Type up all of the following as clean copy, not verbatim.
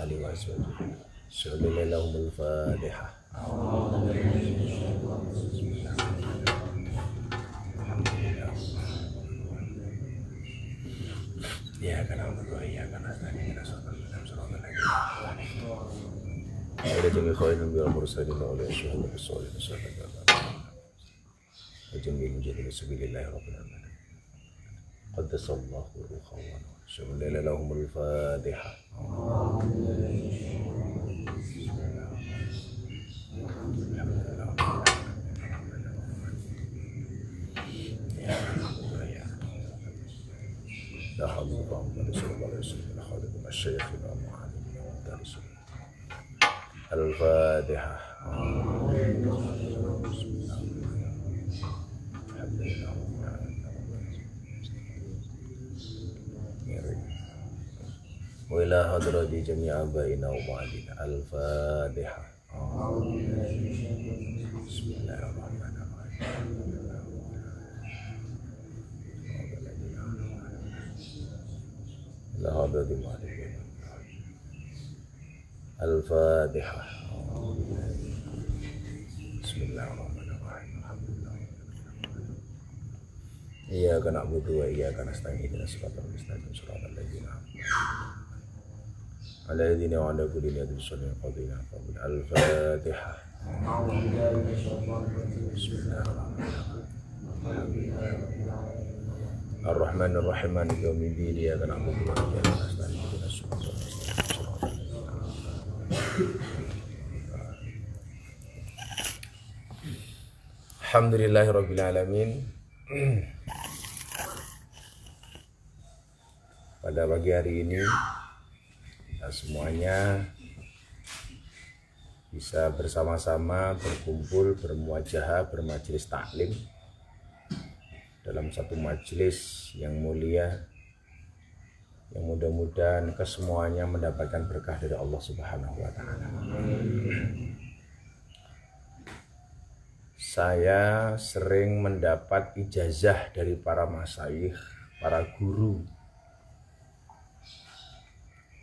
alihi wasallam. Sallallahu al-Fatihah. Ya karena Allah ya karena tadi kita sholat lagi. Ada jami khairin bil mursalin oleh syuhada bersoleh sallallahu. Ajamil mujadid sabilillah rabbil alamin. Qaddasallahu ruhawan. Sallallahu al-Fatihah. لا حول ولا قوة إلا بالله الخالق الشيخ المعلم المدرس الفاتحة. وإلى حضرة جميع آبائنا وأمهاتنا الفاتحة. بسم الله الرحمن الرحيم. إلى حضرة مالك الفاتحة. بسم الله الرحمن الرحيم. الحمد لله. إياك نعبد وإياك نستعين اهدنا الصراط المستقيم صراط الذين الذين وعلى كل نعمة صالحة قضينا قبل الفاتحة. بسم الله الرحمن الرحيم. الرحمن الرحيم مالك يوم الدين إياك نعبد وإياك نستعين اهدنا الصراط المستقيم. Alhamdulillahirabbil alamin. Pada pagi hari ini kita semuanya bisa bersama-sama berkumpul, bermuajahah, bermajelis taklim dalam satu majelis yang mulia, yang mudah-mudahan kesemuanya mendapatkan berkah dari Allah Subhanahu wa taala. Saya sering mendapat ijazah dari para masyayikh, para guru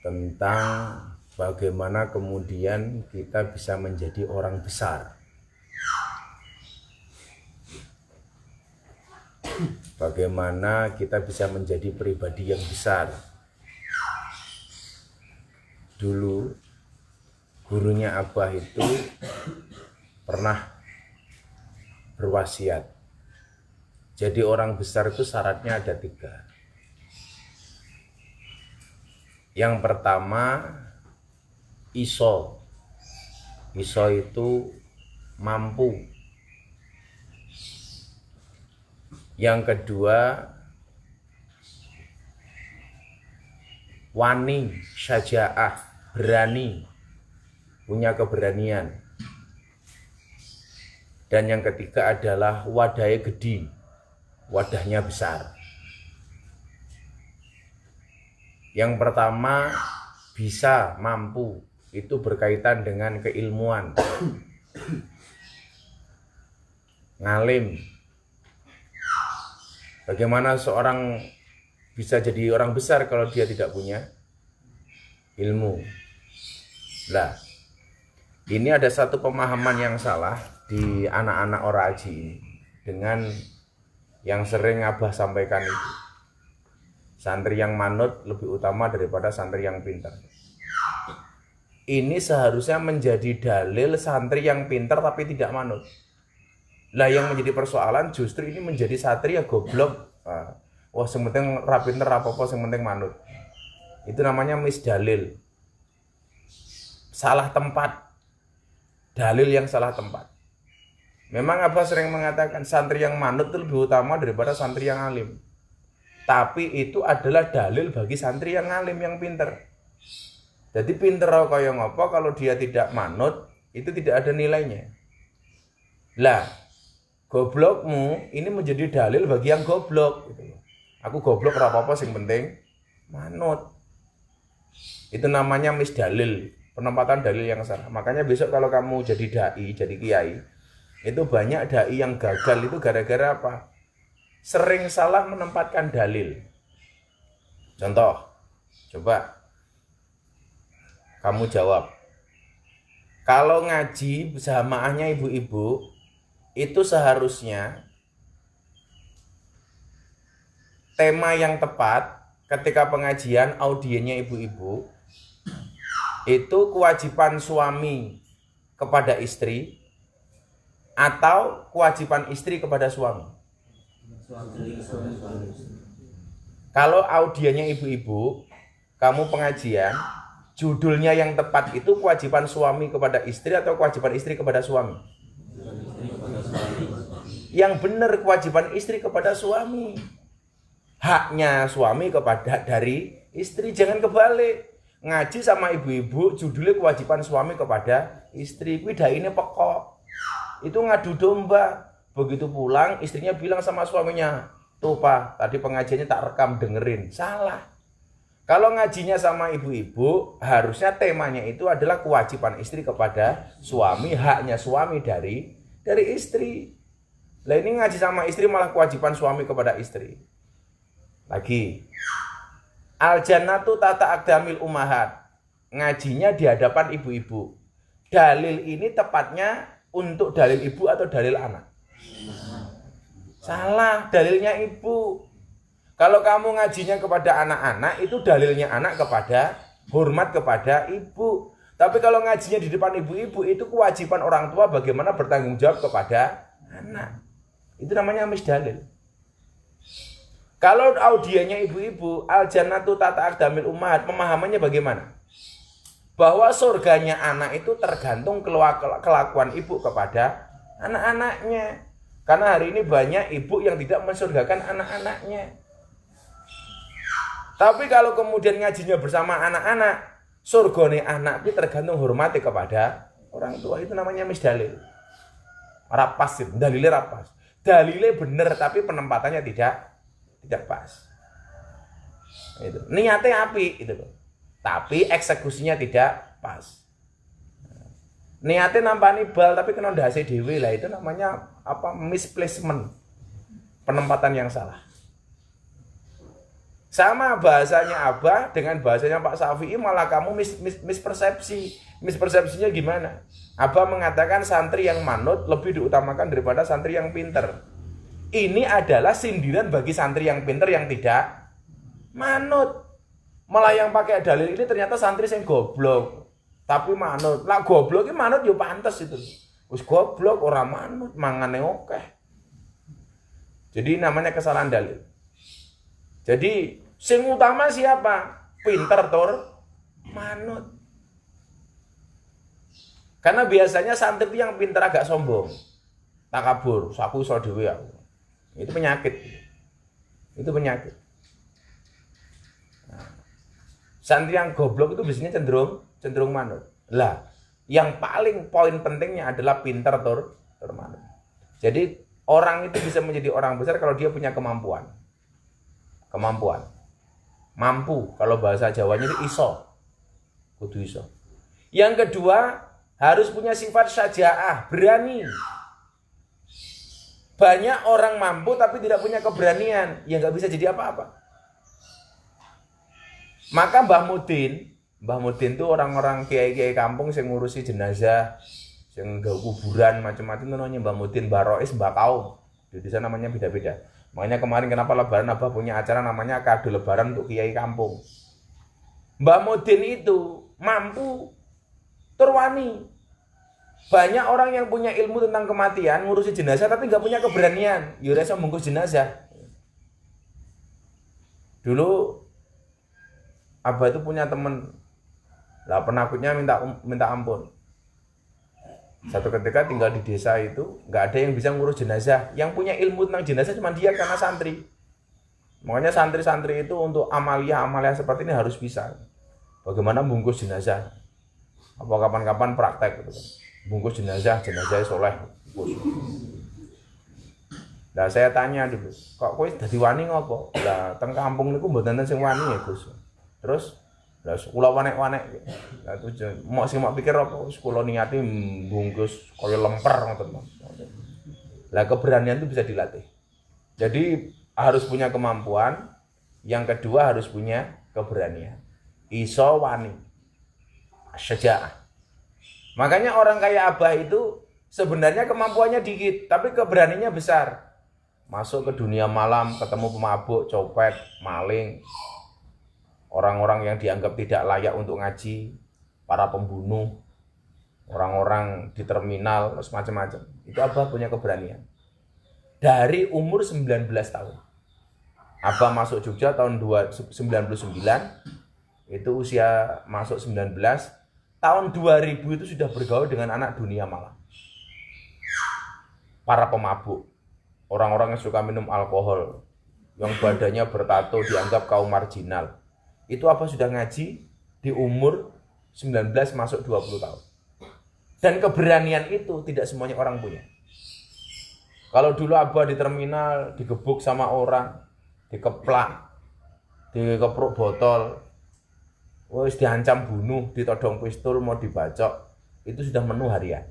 tentang bagaimana kemudian kita bisa menjadi orang besar. Bagaimana kita bisa menjadi pribadi yang besar. Dulu gurunya Abah itu pernah berwasiat, jadi orang besar itu syaratnya ada 3. Yang pertama, iso itu mampu. Yang kedua, wani, syaja'ah, berani, punya keberanian. Dan yang ketiga adalah wadahnya gede, wadahnya besar. Yang pertama, bisa, mampu, itu berkaitan dengan keilmuan. Ngalim. Bagaimana seorang bisa jadi orang besar kalau dia tidak punya ilmu? Lah, ini ada satu pemahaman yang salah di anak-anak oraji ini dengan yang sering Abah sampaikan itu. Santri yang manut lebih utama daripada santri yang pintar. Ini seharusnya menjadi dalil santri yang pintar tapi tidak manut. Lah yang menjadi persoalan justru ini menjadi santri ya goblok. Wah, yang penting ra pinter apa-apa, yang penting manut. Itu namanya misdalil. Salah tempat. Dalil yang salah tempat. Memang Abah sering mengatakan santri yang manut itu lebih utama daripada santri yang alim. Tapi itu adalah dalil bagi santri yang alim, yang pinter. Jadi pinter kaya ngopo kalau dia tidak manut, itu tidak ada nilainya. Lah, goblokmu ini menjadi dalil bagi yang goblok. Aku goblok ora apa-apa, yang penting manut. Itu namanya misdalil, penempatan dalil yang salah. Makanya besok kalau kamu jadi dai, jadi kiai, itu banyak dai yang gagal itu gara-gara apa? Sering salah menempatkan dalil. Contoh, coba Kamu jawab. Kalau ngaji jamaahnya ibu-ibu, itu seharusnya tema yang tepat ketika pengajian audiennya ibu-ibu itu kewajiban suami kepada istri atau kewajiban istri kepada suami. Kalau audiennya ibu-ibu, kamu pengajian, judulnya yang tepat itu kewajiban suami kepada istri atau kewajiban istri kepada suami? Yang benar kewajiban istri kepada suami. Haknya suami kepada dari istri, jangan kebalik. Ngaji sama ibu-ibu judulnya kewajiban suami kepada istri. Kuwi ini pekok. Itu ngadu domba. Begitu pulang istrinya bilang sama suaminya, "Tuh Pak, tadi pengajiannya tak rekam, dengerin." Salah. Kalau ngajinya sama ibu-ibu, harusnya temanya itu adalah kewajiban istri kepada suami, haknya suami dari istri. Lah ini ngaji sama istri malah kewajiban suami kepada istri. Lagi. Al-jannatu tata aqdamil ummahat. Ngajinya di hadapan ibu-ibu. Dalil ini tepatnya untuk dalil ibu atau dalil anak? Salah, dalilnya ibu. Kalau kamu ngajinya kepada anak-anak, itu dalilnya anak kepada hormat kepada ibu. Tapi kalau ngajinya di depan ibu-ibu, itu kewajiban orang tua bagaimana bertanggung jawab kepada anak. Itu namanya misdalil. Kalau audiennya ibu-ibu, al-jannatu tata aqdamil ummahat, pemahamannya bagaimana? Bahwa surganya anak itu tergantung kelakuan ibu kepada anak-anaknya. Karena hari ini banyak ibu yang tidak mensurgakan anak-anaknya. Tapi kalau kemudian ngajinya bersama anak-anak, surgane anak itu tergantung hormati kepada orang tua, itu namanya misdalil. Rapas, dalilnya rapas. Dalilnya benar tapi penempatannya tidak pas. Itu. Niatnya api itu loh. Tapi eksekusinya tidak pas. Niatnya nampani bal tapi kena ndase dhewe lah, itu namanya misplacement. Penempatan yang salah. Sama bahasanya Abah dengan bahasanya Pak Syafi'i, malah kamu mispersepsi. Mispersepsinya gimana? Abah mengatakan santri yang manut lebih diutamakan daripada santri yang pinter. Ini adalah sindiran bagi santri yang pinter yang tidak manut. Malah yang pakai dalil ini ternyata santri yang goblok. Tapi manut. Lah goblok ini manut ya pantes itu. Wis goblok orang manut, mangane oke. Jadi namanya kesalahan dalil. Jadi sing utama siapa? Pinter tur manut. Karena biasanya santri yang pinter agak sombong. Takabur, saku iso dhewe aku. Itu penyakit. Itu penyakit. Nah, santri yang goblok itu biasanya cenderung manut. Lah, yang paling poin pentingnya adalah pinter tur manut. Jadi orang itu bisa menjadi orang besar kalau dia punya kemampuan. Mampu, kalau bahasa Jawanya itu iso. Kudu iso. Yang kedua, harus punya sifat syaja'ah, berani. Banyak orang mampu tapi tidak punya keberanian, ya nggak bisa jadi apa-apa. Maka Mbah Mudin itu orang-orang kiai-kiai kampung yang ngurusi jenazah, yang gawe kuburan macam-macam itu namanya Mbah Mudin, Mbah Rois, Mbah Kaum. Di sana namanya beda-beda. Makanya kemarin kenapa lebaran Abah punya acara namanya kado lebaran untuk kiai kampung. Mbah Mudin itu mampu, turwani. Banyak orang yang punya ilmu tentang kematian, ngurusi jenazah tapi nggak punya keberanian. Ya rasa bungkus jenazah. Dulu Abah itu punya teman, lah penakutnya minta ampun. Satu ketika tinggal di desa itu nggak ada yang bisa ngurus jenazah. Yang punya ilmu tentang jenazah cuma dia karena santri. Makanya santri-santri itu untuk amalia seperti ini harus bisa. Bagaimana bungkus jenazah? Apa kapan-kapan praktek gitu kan. Bungkus jenazah soleh. Nah saya tanya dulu, kok kowe dadi wani ngopo? Lah teng kampung niku mboten sing wani ya Gus. Terus lah kula wanek-wanek. Lah tujuan mok pikir apa kula niati bungkus kaya lemper ngoten. Lah keberanian itu bisa dilatih. Jadi harus punya kemampuan, yang kedua harus punya keberanian. Iso wani. Syaja'ah. Makanya orang kayak Abah itu sebenarnya kemampuannya dikit, tapi keberaniannya besar. Masuk ke dunia malam, ketemu pemabuk, copet, maling, orang-orang yang dianggap tidak layak untuk ngaji, para pembunuh, orang-orang di terminal, macam-macam. Itu Abah punya keberanian. Dari umur 19 tahun. Abah masuk Jogja tahun 99, itu usia masuk 19, tahun 2000 itu sudah bergaul dengan anak dunia malam. Para pemabuk, orang-orang yang suka minum alkohol, yang badannya bertato dianggap kaum marginal. Itu Abah sudah ngaji di umur 19 masuk 20 tahun. Dan keberanian itu tidak semuanya orang punya. Kalau dulu Abah di terminal digebuk sama orang, dikeplak, dikepruk botol, wis diancam bunuh, ditodong pistol, mau dibacok, itu sudah menu harian.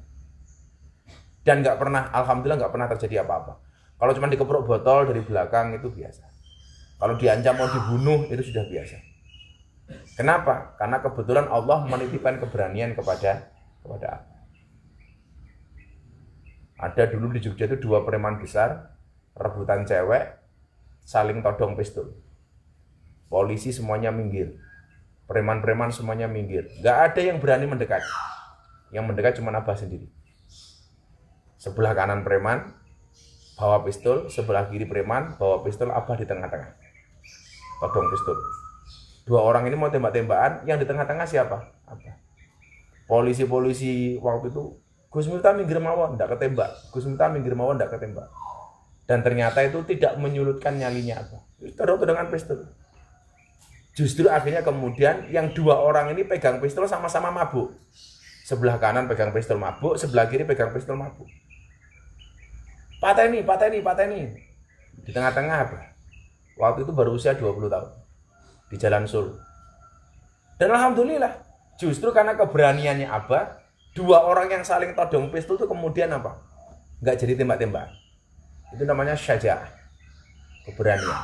Dan nggak pernah, alhamdulillah nggak pernah terjadi apa-apa. Kalau cuma dikepruk botol dari belakang itu biasa. Kalau diancam mau dibunuh itu sudah biasa. Kenapa? Karena kebetulan Allah menitipkan keberanian kepada Abah. Ada dulu di Jogja itu 2 preman besar, rebutan cewek, saling todong pistol. Polisi semuanya minggir. Preman-preman semuanya minggir. Gak ada yang berani mendekat. Yang mendekat cuma Abah sendiri. Sebelah kanan preman bawa pistol, sebelah kiri preman bawa pistol, Abah di tengah-tengah. Todong pistol. 2 orang ini mau tembak-tembakan, yang di tengah-tengah siapa? Abah. Polisi-polisi waktu itu, Gus Miftah minggir mawon, ndak ketembak. Gus Miftah minggir mawon, ndak ketembak. Dan ternyata itu tidak menyulutkan nyalinya Abah. Terus dengan pistol. Justru akhirnya kemudian yang 2 orang ini pegang pistol sama-sama mabuk. Sebelah kanan pegang pistol mabuk, sebelah kiri pegang pistol mabuk. Pateni. Di tengah-tengah apa? Waktu itu baru usia 20 tahun. Di Jalan Solo. Dan alhamdulillah, justru karena keberaniannya Abah, 2 orang yang saling todong pistol itu kemudian apa? Nggak jadi tembak-tembak. Itu namanya syaja'ah. Keberanian.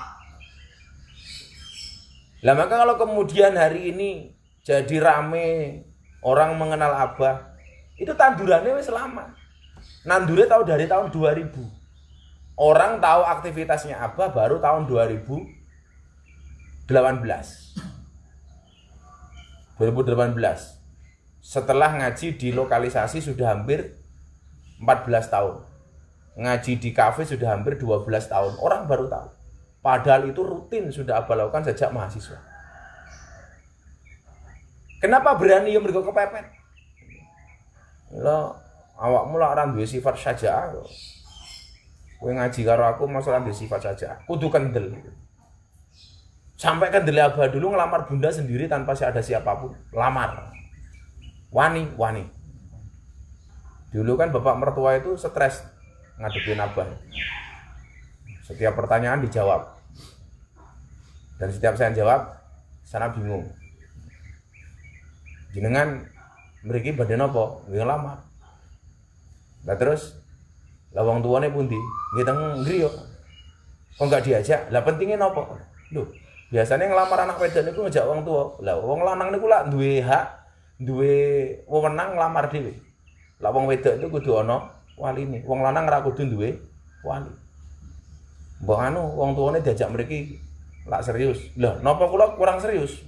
Lah maka kalau kemudian hari ini jadi rame orang mengenal Abah, itu tandurannya wis lama. Nandure tahu dari tahun 2000. Orang tahu aktivitasnya Abah baru tahun 2018. Setelah ngaji di lokalisasi sudah hampir 14 tahun. Ngaji di kafe sudah hampir 12 tahun. Orang baru tahu. Padahal itu rutin sudah Abah lakukan sejak mahasiswa. Kenapa berani yang mergo kepepet? Lo awakmu lah orang duwe sifat syaja'ah. Kowe ngaji karo aku masalah duwe sifat syaja'ah. Kudu kendel. Sampai kendel Abah dulu ngelamar bunda sendiri tanpa ada siapapun. Lamar. Wani. Dulu kan bapak mertua itu stres ngadepin Abah. Setiap pertanyaan dijawab. Dan setiap saya jawab, sana bingung. Jenengan mriki badhe napa? Nggih lamar. Lah terus lah wong tuane pundi? Nggih teng ngriya. Kok enggak diajak? Lah pentingnya napa? Lho, biasanya ngelamar anak wedok niku ngejak wong tua. Lah wong lanang niku lak duwe hak, duwe wewenang nglamar dhewe. Lah wong wedok itu kudu ana waline. Wong lanang ora kudu duwe wali. Mbok anu wong tuane diajak mriki lak serius. Lah napa kula kurang serius?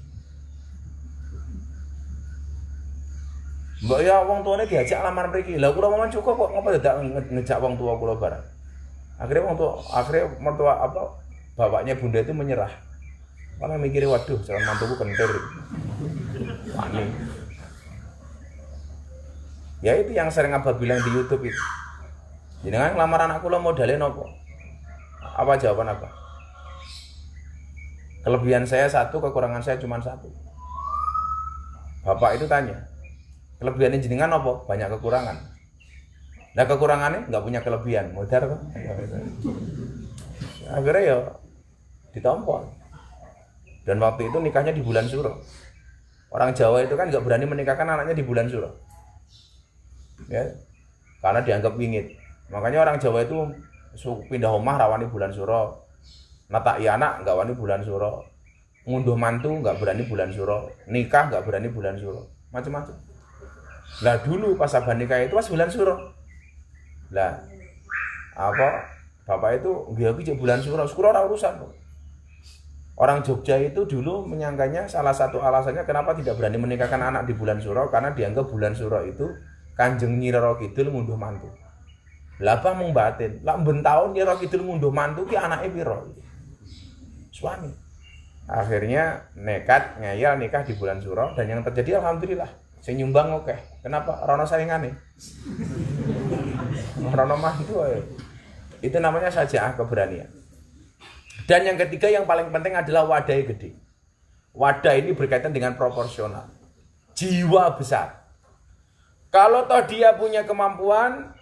Mbok ya wong tuane diajak lamar mriki. Lah kula mawon cukup kok ngapa dadak ngejak wong tua kula bareng. Akhirnya mertua apa bapaknya bunda itu menyerah. Karena mikirnya waduh calon mantuku kentir. Wani. Ya itu yang sering Abah bilang di YouTube itu. Jenengan ngelamar anak kula modalnya nopo? Apa jawaban Abah? Kelebihan saya 1, kekurangan saya cuma 1. Bapak itu tanya, kelebihannya jenengan apa? Banyak kekurangan. Nah kekurangannya nggak punya kelebihan, modar kok. Akhirnya ya ditompol. Dan waktu itu nikahnya di bulan Suro. Orang Jawa itu kan nggak berani menikahkan anaknya di bulan Suro. Ya, karena dianggap wingit. Makanya orang Jawa itu pindah omah rawani bulan Suro. Natak anak nggak wani bulan Suro. Ngunduh mantu nggak berani bulan Suro. Nikah nggak berani bulan Suro. macam-macam. Lah dulu pas Abah nikah itu pas bulan Suro. Lah apa bapak itu nggih bulan Suro ora urusan kok. Orang Jogja itu dulu menyangkanya salah satu alasannya kenapa tidak berani menikahkan anak di bulan Suro karena dianggap bulan Suro itu Kanjeng Nyi Roro Kidul ngunduh mantu. Lah apa mung batin, lah ben taun Nyi Roro Kidul ngunduh mantu ki anake piro? Suami. Akhirnya nekat ngayal nikah di bulan Suro dan yang terjadi alhamdulillah sing nyumbang oke. Kenapa? Rono saingane. Rono mantu ae. Itu namanya saja keberanian. Dan yang ketiga yang paling penting adalah wadahnya gede. Wadah ini berkaitan dengan proporsional. Jiwa besar. Kalau toh dia punya kemampuan,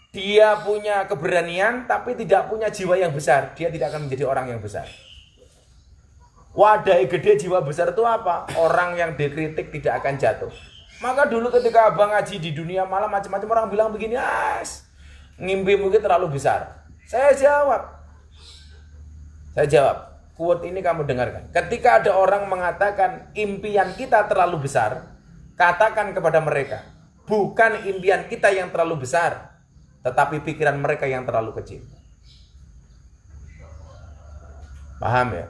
dia punya keberanian, tapi tidak punya jiwa yang besar, dia tidak akan menjadi orang yang besar. Wadah gede jiwa besar itu apa? Orang yang dikritik tidak akan jatuh. Maka dulu ketika abang ngaji di dunia malam macam-macam orang bilang begini, ngimpi mungkin terlalu besar. Saya jawab, quote ini kamu dengarkan. Ketika ada orang mengatakan impian kita terlalu besar, katakan kepada mereka, bukan impian kita yang terlalu besar, tetapi pikiran mereka yang terlalu kecil. Paham ya?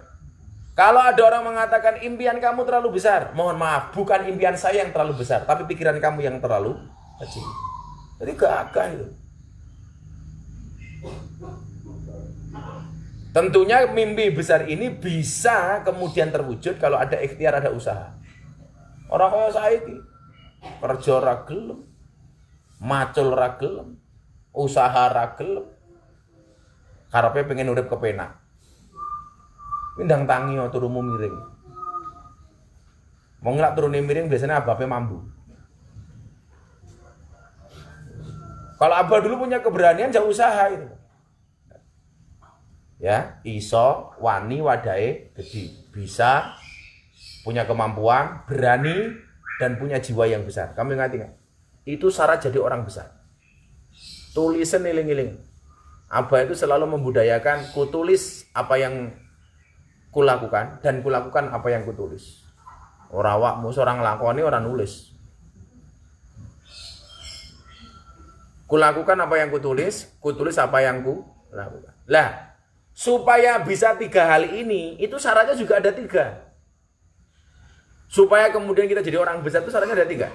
Kalau ada orang mengatakan impian kamu terlalu besar, mohon maaf, bukan impian saya yang terlalu besar, tapi pikiran kamu yang terlalu kecil. Jadi gagah itu. Tentunya mimpi besar ini bisa kemudian terwujud kalau ada ikhtiar, ada usaha. Orang kaya saiki kerja ra gelem, macul ra gelem, usaha ra gelem. Karepe pengen urip kepenak. Ndang tangi turumu miring. Wong lak turune miring biasanya abape mambu. Kalau abah dulu punya keberanian jauh usaha itu. Ya, iso wani wadahe gede, bisa punya kemampuan, berani dan punya jiwa yang besar. Kamu ingat enggak? Itu syarat jadi orang besar. Tulisan iling-iling. Abah itu selalu membudayakan kutulis apa yang kulakukan dan kulakukan apa yang kutulis. Ora awakmu seorang lakoni ora nulis. Kulakukan apa yang kutulis apa yang kulakukan. Lah, supaya bisa 3 hal ini, itu syaratnya juga ada 3. Supaya kemudian kita jadi orang besar itu syaratnya ada 3.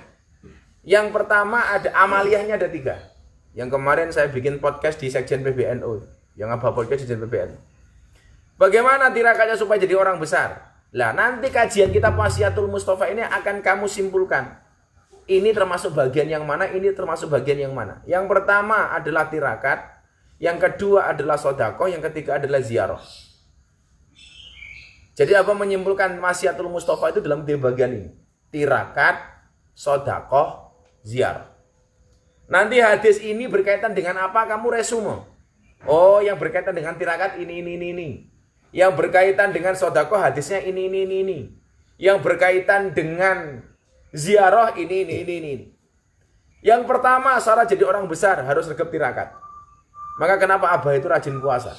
Yang pertama ada amaliyahnya ada 3. Yang kemarin saya bikin podcast di Sekjen PBNU, yang Abah podcast di Sekjen PBNU. Bagaimana tirakatnya supaya jadi orang besar? Lah nanti kajian kita Wasiatul Mustofa ini akan kamu simpulkan. Ini termasuk bagian yang mana, ini termasuk bagian yang mana. Yang pertama adalah tirakat, yang kedua adalah sedekah, yang ketiga adalah ziarah. Jadi apa menyimpulkan Wasiatul Mustofa itu dalam 3 bagian ini. Tirakat, sedekah, ziarah. Nanti hadis ini berkaitan dengan apa kamu resume. Oh, yang berkaitan dengan tirakat ini. Yang berkaitan dengan sedekah hadisnya ini. Yang berkaitan dengan ziarah ini. Yang pertama, syarat jadi orang besar harus regep tirakat. Maka kenapa Abah itu rajin puasa?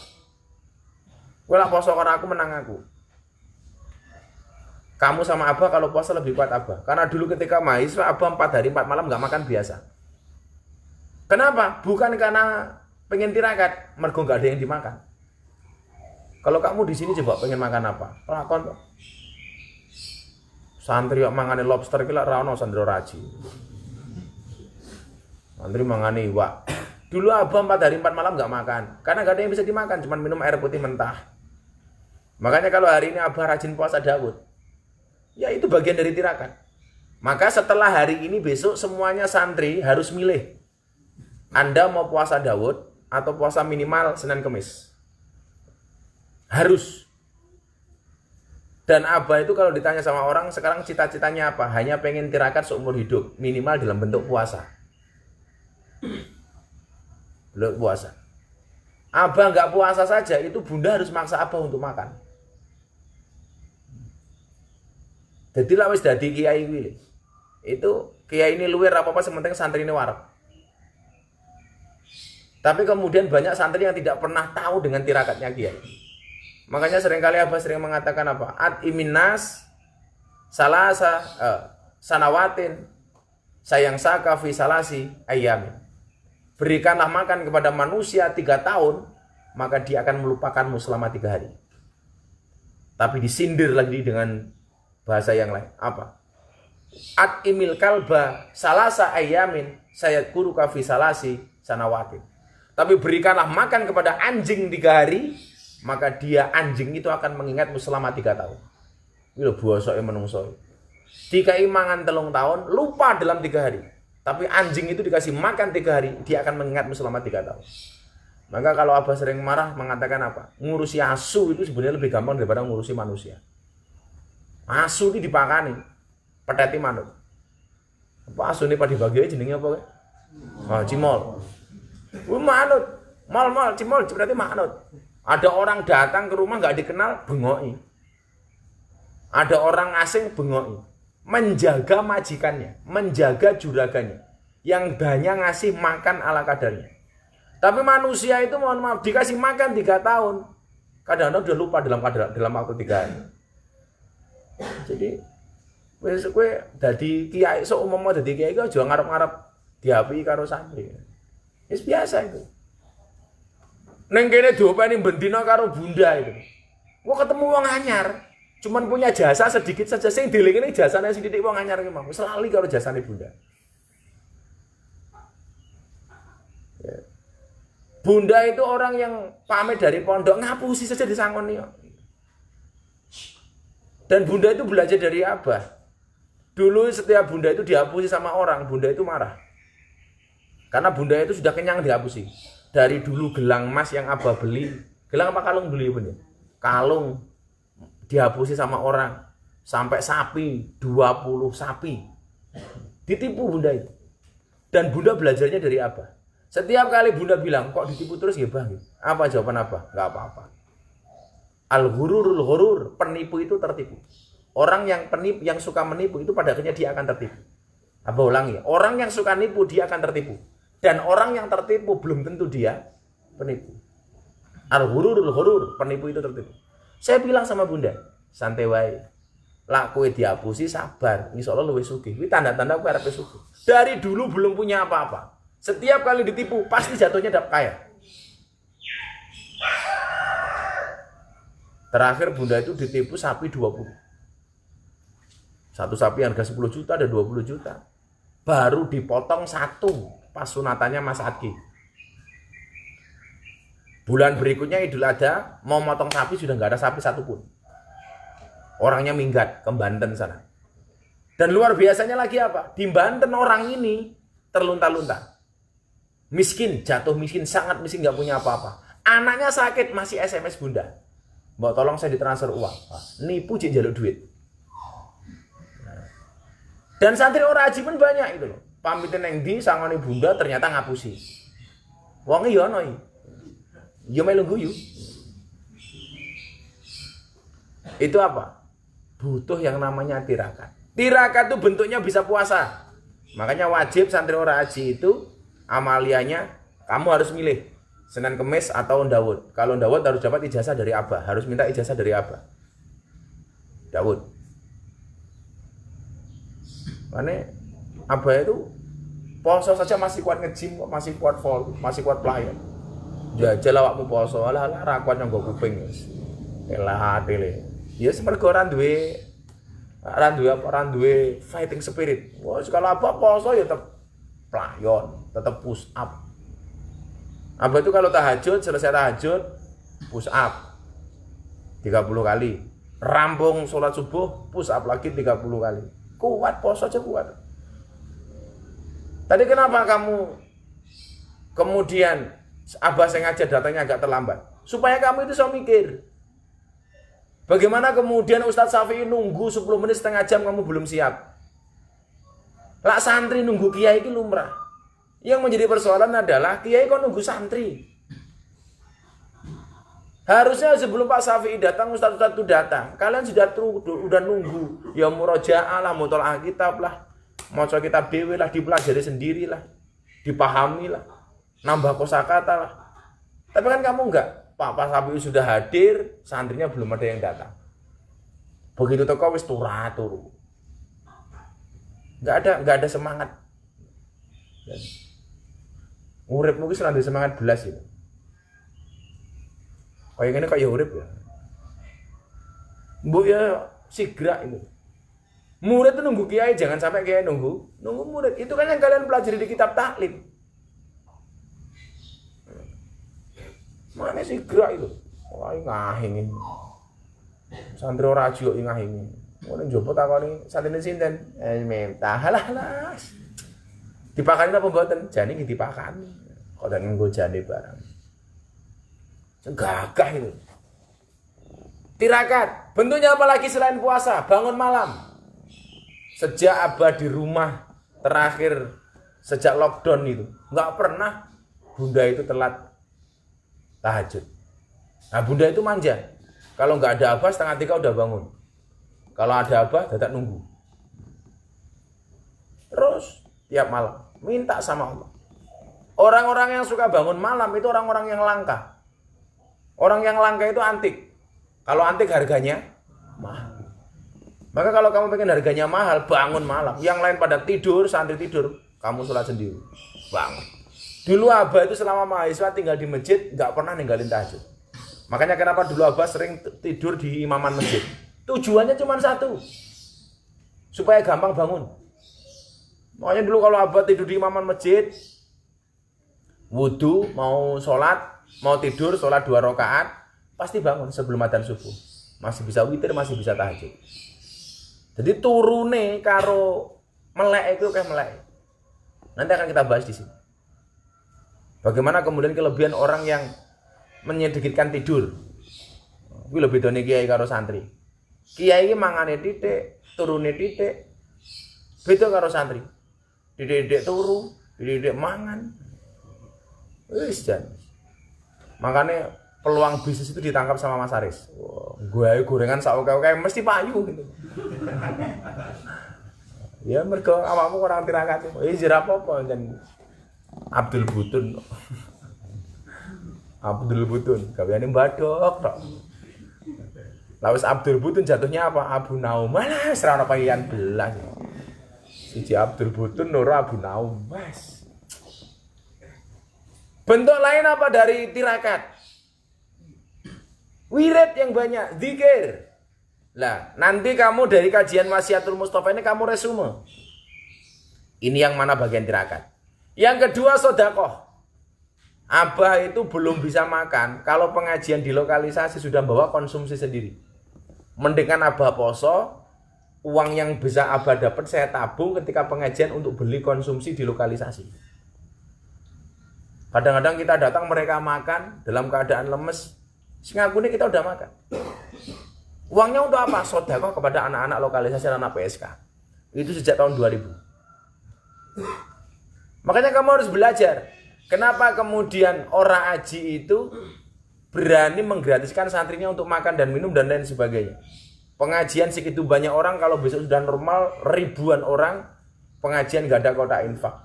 Kowe lak poso karo aku menang aku. Kamu sama Abah kalau puasa lebih kuat Abah. Karena dulu ketika mahasiswa Abah 4 hari 4 malam enggak makan biasa. Kenapa? Bukan karena pengen tirakat, mergo enggak ada yang dimakan. Kalau kamu di sini coba pengen makan apa? Lakon kok. Santri kok mangane lobster ki lak ra ono sandro raji. Santri mangane iwak. Dulu Abah 4 hari 4 malam enggak makan. Karena enggak ada yang bisa dimakan, cuma minum air putih mentah. Makanya kalau hari ini Abah rajin puasa Daud. Ya itu bagian dari tirakat. Maka setelah hari ini besok semuanya santri harus milih. Anda mau puasa Daud atau puasa minimal Senin Kemis. Harus. Dan Abah itu kalau ditanya sama orang sekarang cita-citanya apa? Hanya pengen tirakat seumur hidup, minimal dalam bentuk puasa. Belum puasa. Abah nggak puasa saja, itu bunda harus maksa Abah untuk makan. Jadi lah wis dadi kiai kuwi. Itu kiai ini luwir apa-apa sementing santri ini warep. Tapi kemudian banyak santri yang tidak pernah tahu dengan tirakatnya kiai. Makanya seringkali Abah sering mengatakan apa? Ad iminas salasa sanawatin sayang saka fi salasi ayyamin. Berikanlah makan kepada manusia 3 tahun, maka dia akan melupakanmu selama 3 hari. Tapi disindir lagi dengan bahasa yang lain. Apa? At'imil kalba salasa ayyamin sayadkuruka fi salasi sanawatin. Tapi berikanlah makan kepada anjing 3 hari, maka anjing itu akan mengingatmu selama 3 tahun. Ini lho bosoke menungso. Dikai mangan 3 tahun, lupa dalam 3 hari. Tapi anjing itu dikasih makan 3 hari, dia akan mengingatmu selama 3 tahun. Maka kalau Abah sering marah mengatakan apa? Ngurusi asu itu sebenarnya lebih gampang daripada ngurusi manusia. Asu ini dipakani, pedati manut. Apa asu ini pada dibagi jenenge apa? Cimol. Manut, mal cimol berarti manut. Ada orang datang ke rumah nggak dikenal, bengoi. Ada orang asing, bengoi. Menjaga majikannya, menjaga juragannya, yang banyak ngasih makan ala kadarnya. Tapi manusia itu mohon maaf dikasih makan 3 tahun, kadang-kadang udah lupa dalam waktu 3 hari. Jadi wis kowe dadi kiai, sok umpama dadi kiai kok aja ngarep-ngarep diapi karo santri. Wis biasa itu. Neng kene diopeni bendina karo bunda itu. Kok ketemu wong anyar, cuman punya jasa sedikit saja, sing dilingine jasane sithik wong anyar ki mau. Wis lali karo jasane bunda. Ya. Bunda itu orang yang pamit dari pondok, ngapusi saja disangoni kok. Dan bunda itu belajar dari Abah. Dulu setiap bunda itu dihapusi sama orang, bunda itu marah. Karena bunda itu sudah kenyang dihapusi. Dari dulu gelang emas yang Abah beli, gelang apa kalung beli bener? Kalung dihapusi sama orang. Sampai sapi, 20 sapi. Ditipu bunda itu. Dan bunda belajarnya dari Abah. Setiap kali bunda bilang, kok ditipu terus ya bang? Apa jawaban Abah? Gak apa-apa. Al-ghururul ghurur, penipu itu tertipu. Orang yang penipu, yang suka menipu itu pada akhirnya dia akan tertipu. Abah ulangi ya, orang yang suka nipu dia akan tertipu. Dan orang yang tertipu belum tentu dia penipu. Al-ghururul ghurur, penipu itu tertipu. Saya bilang sama bunda, santai wae. Lah kowe dihapusi sabar, insyaallah luwih sugih. Kuwi tanda-tanda kowe arep sugih. Dari dulu belum punya apa-apa. Setiap kali ditipu pasti jatuhnya dapat kaya. Terakhir bunda itu ditipu sapi 20. Satu sapi harga 10 juta ada 20 juta. Baru dipotong 1 pas sunatannya Mas Adki. Bulan berikutnya Idul Adha mau motong sapi sudah nggak ada sapi satupun. Orangnya minggat ke Banten sana. Dan luar biasanya lagi apa? Di Banten orang ini terlunta-lunta. Miskin, jatuh miskin, sangat miskin, nggak punya apa-apa. Anaknya sakit masih SMS bunda. Mbak tolong saya ditransfer uang. Nipu cek jaluk duit. Dan santri ora haji pun banyak itu loh. Pamitin yang di sangoni bunda ternyata ngapusi. Wong iya ono iki. Ya melu guyu. Itu apa? Butuh yang namanya tirakat. Tirakat itu bentuknya bisa puasa. Makanya wajib santri ora haji itu amaliannya kamu harus milih Senin Kemis atau Daud. Kalau Daud harus dapat ijazah dari Abah, harus minta ijazah dari Abah. Daud. Karena Abah itu poso saja masih kuat nge-gym kok, masih kuat vol, masih kuat pelayan. Jajal awakmu poso, alah ra kuat nyanggo kuping wis. Elah tele. Ya semergo ora duwe fighting spirit. Wah, kalau Abah poso ya tetap pelayan, tetap push up. Abah itu kalau tahajud, selesai tahajud, push up 30 kali. Rampung sholat subuh, push up lagi 30 kali. Kuat, poso aja kuat. Tadi kenapa kamu kemudian Abah sengaja datangnya agak terlambat? Supaya kamu itu bisa mikir. Bagaimana kemudian Ustadz Syafi'i nunggu 10 menit setengah jam kamu belum siap? Lah santri nunggu kiai itu lumrah. Yang menjadi persoalan adalah kiai kok nunggu santri. Harusnya sebelum Pak Syafi'i datang, Ustaz-ustaz itu datang. Kalian sudah nunggu. Ya murojaah lah, mutolaah kitab lah. Maca kitab dewe lah, dipelajari sendiri lah. Dipahami lah. Nambah kosakata lah. Tapi kan kamu enggak. Pak Syafi'i sudah hadir, santrinya belum ada yang datang. Begitu teko wis turu. Nggak ada semangat. Urip mungkin selalu semangat belas gitu. Kayak gini kayak urip ya. Mbok ya sigra itu. Murid itu nunggu kiai, jangan sampai kiai nunggu murid. Itu kan yang kalian pelajari di kitab taklim. Mana sigra itu? Wah, ngahingin. Santri ora aja kok ngahingin. Ngono njupuk takoni santrine sinten? Mentah lah. Dipakani apa mboten? Jane iki dipakani. Kok dan nggo jane barang. Gagah itu. Tirakat, bentuknya apa lagi selain puasa? Bangun malam. Sejak Abah di rumah terakhir sejak lockdown itu, nggak pernah Bunda itu telat tahajud. Nah, Bunda itu manja. Kalau nggak ada Abah setengah 3 udah bangun. Kalau ada Abah dadak nunggu. Terus tiap malam minta sama Allah. Orang-orang yang suka bangun malam itu orang-orang yang langka. Orang yang langka itu antik. Kalau antik harganya mahal. Maka kalau kamu pengen harganya mahal, bangun malam. Yang lain pada tidur, santri tidur, kamu sholat sendiri. Bangun. Dulu Abah itu selama mahasiswa tinggal di masjid, nggak pernah ninggalin tahajud. Makanya kenapa dulu Abah sering tidur di imaman masjid. Tujuannya cuma satu. Supaya gampang bangun. Makanya dulu kalau Abah tidur di imaman masjid, wudu, mau sholat, mau tidur, sholat 2 rakaat, pasti bangun sebelum adzan subuh. Masih bisa witir, masih bisa tahajud. Jadi turune karo melek itu kayak melek. Nanti akan kita bahas di sini. Bagaimana kemudian kelebihan orang yang menyedikitkan tidur. Kuwi lebih bedane kiai karo santri. Kiai iki mangane titik, turune titik. Beda karo santri. Titik turu, titik mangan. Wis jan. Makanya peluang bisnis itu ditangkap sama Mas Aris. Gue gorengan sak-oke-oke mesti payu gitu. Ya mergo awakmu kurang tirakat. Jira apa-apa jan Abdul Butun. Abdul Butun, gaweane mbadok tok. Lah wis Abdul Butun jatuhnya apa? Abu Naum. Mana wis ra ono panggilan belas. Siji Abdul Butun loro Abu Naum. Mas. Bentuk lain apa dari tirakat? Wirid yang banyak, zikir. Lah, nanti kamu dari kajian Wasiatul Mustafa ini kamu resume. Ini yang mana bagian tirakat. Yang kedua sedekah. Abah itu belum bisa makan kalau pengajian di lokalisasi sudah bawa konsumsi sendiri. Mendingan Abah poso, uang yang bisa Abah dapat saya tabung ketika pengajian untuk beli konsumsi di lokalisasi. Kadang-kadang kita datang mereka makan dalam keadaan lemes. Ngaku kita udah makan. Uangnya untuk apa? Sedekah kepada anak-anak lokalisasi dan anak PSK. Itu sejak tahun 2000. Makanya kamu harus belajar. Kenapa kemudian orang aji itu berani menggratiskan santrinya untuk makan dan minum dan lain sebagainya. Pengajian segitu banyak orang, kalau besok sudah normal ribuan orang, pengajian gak ada kotak infak.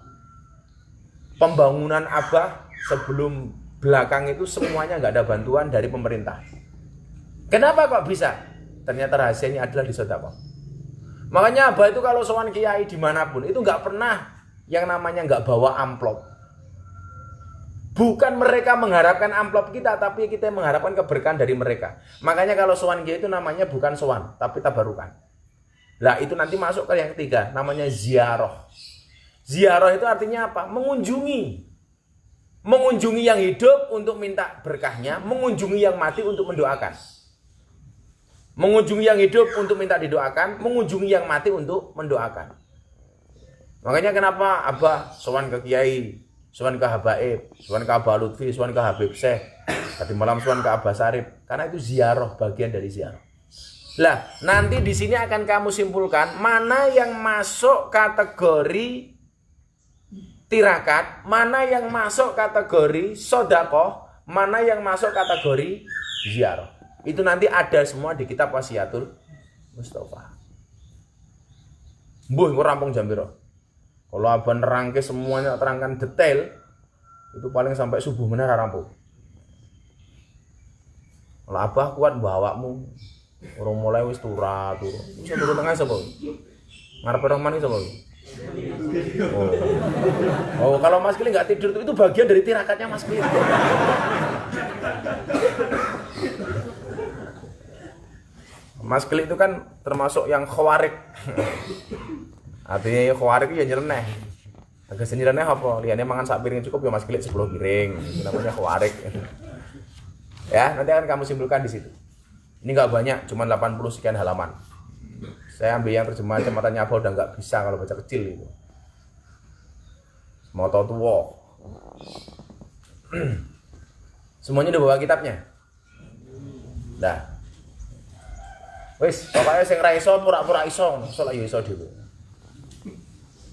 Pembangunan Abah sebelum belakang itu semuanya gak ada bantuan dari pemerintah. Kenapa kok bisa? Ternyata rahasianya adalah di sedekah. Makanya Abah itu kalau sowan kiai dimanapun itu gak pernah yang namanya gak bawa amplop. Bukan mereka mengharapkan amplop kita, tapi kita mengharapkan keberkahan dari mereka. Makanya kalau sowan kiai itu namanya bukan sowan, tapi tabarukan. Lah itu nanti masuk ke yang ketiga, namanya ziarah. Ziarah itu artinya apa? Mengunjungi. Mengunjungi yang hidup untuk minta berkahnya, mengunjungi yang mati untuk mendoakan. Mengunjungi yang hidup untuk minta didoakan, mengunjungi yang mati untuk mendoakan. Makanya kenapa Abah sowan ke kiai, sowan ke Habaib, sowan ke Abah Lutfi, sowan ke Habib Syekh, tadi malam sowan ke Abah Sarip, karena itu ziarah, bagian dari ziarah. Lah, nanti di sini akan kamu simpulkan mana yang masuk kategori tirakat, mana yang masuk kategori sedekah, mana yang masuk kategori ziarah. Itu nanti ada semua di kitab Wasiatul Mustafa. Mbuh engko rampung jam pira? Kalau Abah nerangke semuanya terangkan detail, itu paling sampai subuh meneh rampung. Kalau Abah kuat mbah awakmu, urung mulai wis turu. Wis turu tengah sapa? Ngarep orang mani sapa? Oh, kalau Mas Kili nggak tidur itu bagian dari tirakatnya Mas Kili. Mas Kili itu kan termasuk yang khawarik. Artinya khawarik ya nyeleneh. Agak nyeleneh apa? Liane mangan sak piring cukup ya Mas Kili 10 piring. Itu namanya khawarik. Ya, nanti akan kamu simpulkan di situ. Ini nggak banyak, cuma 80 sekian halaman. Saya ambil yang terjemahan Cematanya apa udah nggak bisa kalau baca kecil itu. Mau tahu tua. Semuanya udah bawa kitabnya. Dah. Wis, pokoknya sing ra iso pura-pura iso, soalnya iso dhewe.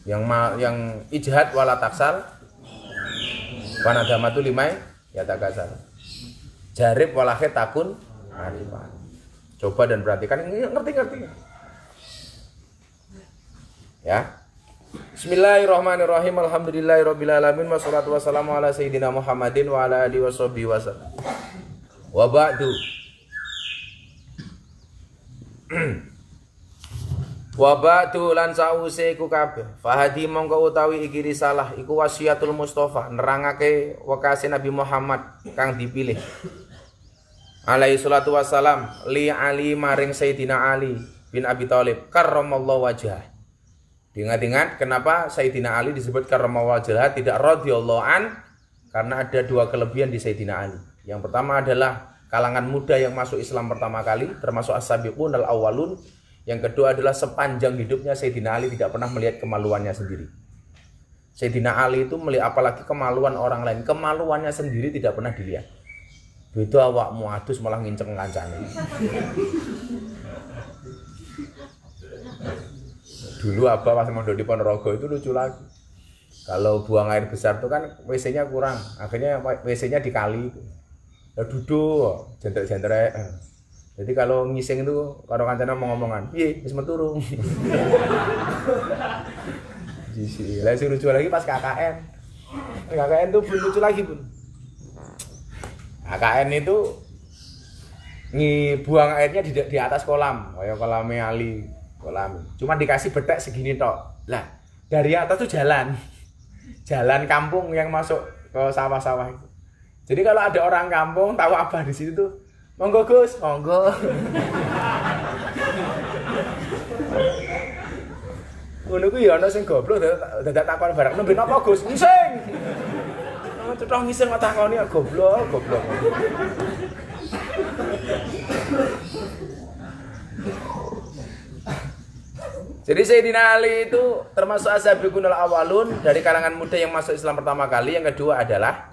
Yang ijhad wala taksal. Wanadamatu limai ya takasal. Jarib walahe takun arifan. Coba dan perhatikan, ngerti-ngerti. Ya. Bismillahirrahmanirrahim. Alhamdulillahirabbil alamin wassalatu wassalamu ala sayyidina Muhammadin wa ala alihi washabbihi wasallam. Wa ba'du. Wa ba'du lan sause iku kabeh. Fahadi mongko utawi iki risalah iku wasiatul Mustafa nerangake wekase Nabi Muhammad kang dipilih. Alaihi salatu wassalam li Ali maring Sayyidina Ali bin Abi Thalib karramallahu wajhah. Diingat-ingat kenapa Sayyidina Ali disebut karramallahu wajhah tidak radhiyallahu an, karena ada dua kelebihan di Sayyidina Ali. Yang pertama adalah kalangan muda yang masuk Islam pertama kali termasuk as-sabiqun al-awwalun. Yang kedua adalah sepanjang hidupnya Sayyidina Ali tidak pernah melihat kemaluannya sendiri. Sayyidina Ali itu melihat apalagi kemaluan orang lain, kemaluannya sendiri tidak pernah dilihat. Beda awakmu adus malah nginceng kancane. Dulu apa pas mondok di Ponorogo itu lucu lagi. Kalau buang air besar itu kan WC-nya kurang, akhirnya WC-nya dikali. Ya duduk, jentrek-jentrek. Jadi kalau ngising itu karo kancane ngomong-ngomongan, "Piye, wis metu turun." Jisi, lah lucu lagi pas KKN. KKN tuh pun lucu lagi, Bun. KKN itu buang airnya di atas kolam, kayak kolamnya Ali. Kolam. Cuma dikasih betek segini tok. Lah, dari atas tuh jalan kampung yang masuk ke sawah-sawah itu. Jadi kalau ada orang kampung tahu apa di situ tuh, monggo Gus, monggo. Ngono ku ya ana sing goblok dadak takon barang nembe napa Gus? Ngising. Cetha ngising kok takoni ya goblok. Jadi Sayyidina Ali itu termasuk as-sabiqunul awwalun dari kalangan muda yang masuk Islam pertama kali. Yang kedua adalah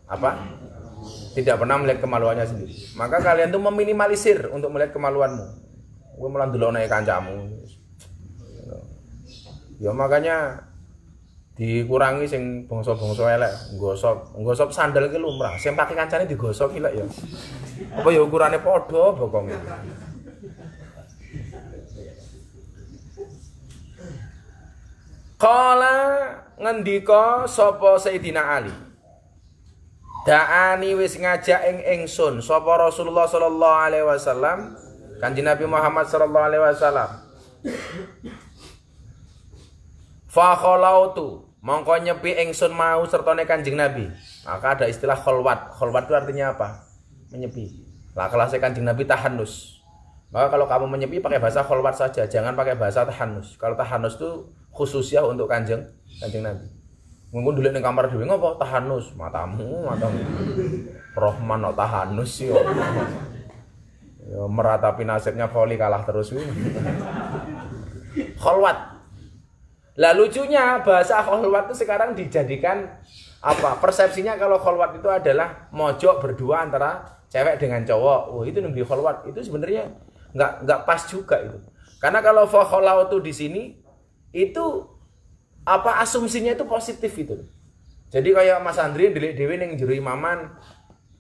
apa? Tidak pernah melihat kemaluannya sendiri. Maka kalian tuh meminimalisir untuk melihat kemaluanmu. Gue malah ndelok nek kancamu. Ya makanya dikurangi sing bangsa-bangsa elek, nggosok sandal ki lumrah. Sing pake kancane digosok ki lek ya. Apa ya ukurane padha bokong. Qala ngendika sapa Sayyidina Ali. Da'ani wis ngajak ingsun sapa Rasulullah sallallahu alaihi wasallam, Kanjeng Nabi Muhammad sallallahu alaihi wasallam. Fa khalautu mongko nyepi ingsun mau sertane Kanjeng Nabi. Maka ada istilah khalwat. Khalwat itu artinya apa? Menyepi. Lah kelasnya Kanjeng Nabi tahanus. Maka kalau kamu menyepi pakai bahasa khalwat saja, jangan pakai bahasa tahanus. Kalau tahanus itu khususnya untuk Kanjeng Nabi. Mungkin dulu ning kamar dhewe ngopo tahanus, matamu. Rohman no tahanus yo. Ya meratapi nasibnya Voli kalah terus kuwi. Khalwat. Lah lucunya bahasa khalwat itu sekarang dijadikan apa? Persepsinya kalau khalwat itu adalah mojok berdua antara cewek dengan cowok. Oh, itu nembe khalwat. Itu sebenarnya enggak pas juga itu. Karena kalau fa khalawatu di sini itu apa asumsinya itu positif itu. Jadi kayak Mas Andri ndelik dhewe ning jero imaman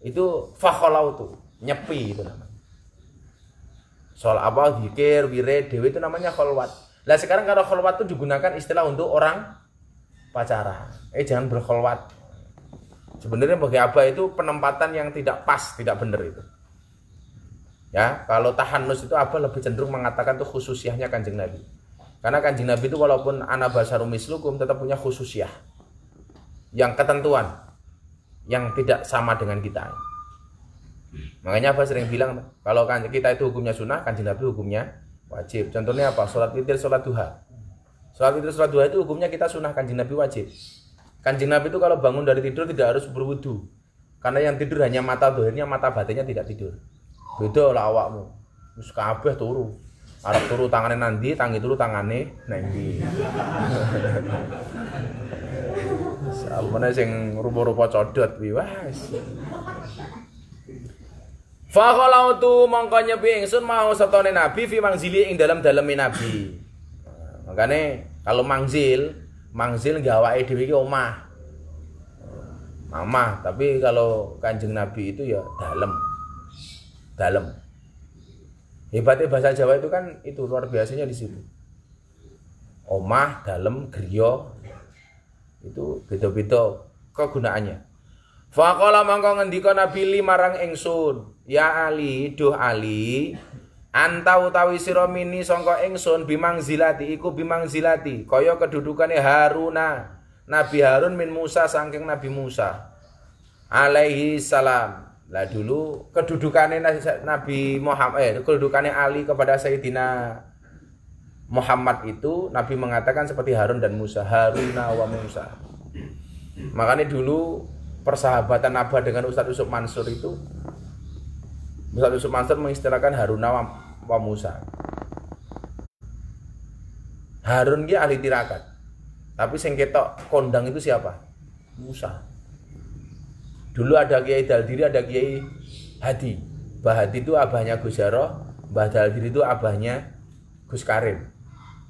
itu fakhalautu, nyepi itu namanya. Soal apa zikir, wirid dhewe itu namanya khalwat. Lah sekarang kalau khalwat itu digunakan istilah untuk orang pacaran. Jangan berkhalwat. Sebenarnya bagi Abah itu penempatan yang tidak pas, tidak benar itu. Ya, kalau tahannus itu Abah lebih cenderung mengatakan itu khususiahnya Kanjeng Nabi. Karena Kanjeng Nabi itu walaupun ana basarum mislukum tetap punya khususiyah. Yang ketentuan yang tidak sama dengan kita. Makanya apa sering bilang kalau kita itu hukumnya sunnah, Kanjeng Nabi hukumnya wajib. Contohnya apa? Salat witir, salat duha. Salat witir, salat duha itu hukumnya kita sunnah, Kanjeng Nabi wajib. Kanjeng Nabi itu kalau bangun dari tidur tidak harus berwudu. Karena yang tidur hanya mata dohirnya, mata batinnya tidak tidur. Beda lah awakmu. Wis kabeh turu. Arep turu tangane nandi, tangi turu tangane nandi. Salmane sing rupa-rupa codot kuwi wis. Fa qalautu mongko nyepi ingsun mau setone nabi fi mangzili ing dalem-daleme nabi. Makane kalau mangzil gawake dhewe iki omah. Mamah, tapi kalau Kanjeng Nabi itu ya dalam. Hebatnya bahasa Jawa itu kan itu luar biasanya di situ. Omah, dalam, griya itu beda-beda kegunaannya. Faqala mangko ngendika Nabi li marang ingsun, ya Ali, duh Ali, anta utawi sira mini sangka ingsun bimangzilati iku bimangzilati kaya kedudukane Haruna. Nabi Harun min Musa saking Nabi Musa alaihi salam. Lah dulu kedudukannya Nabi Muhammad kedudukannya Ali kepada Sayyidina Muhammad itu Nabi mengatakan seperti Harun dan Musa, Haruna wa Musa. Makanya dulu persahabatan Nabi dengan Ustadz Yusuf Mansur itu Ustadz Yusuf Mansur mengistilahkan Haruna wa Musa. Harun dia ahli tirakat. Tapi sing ketok kondang itu siapa? Musa. Dulu ada Kiai Daldiri, ada Kiai Hadi. Mbah Hadi itu abahnya Gus Jaro, Mbah Daldiri itu abahnya Gus Karim.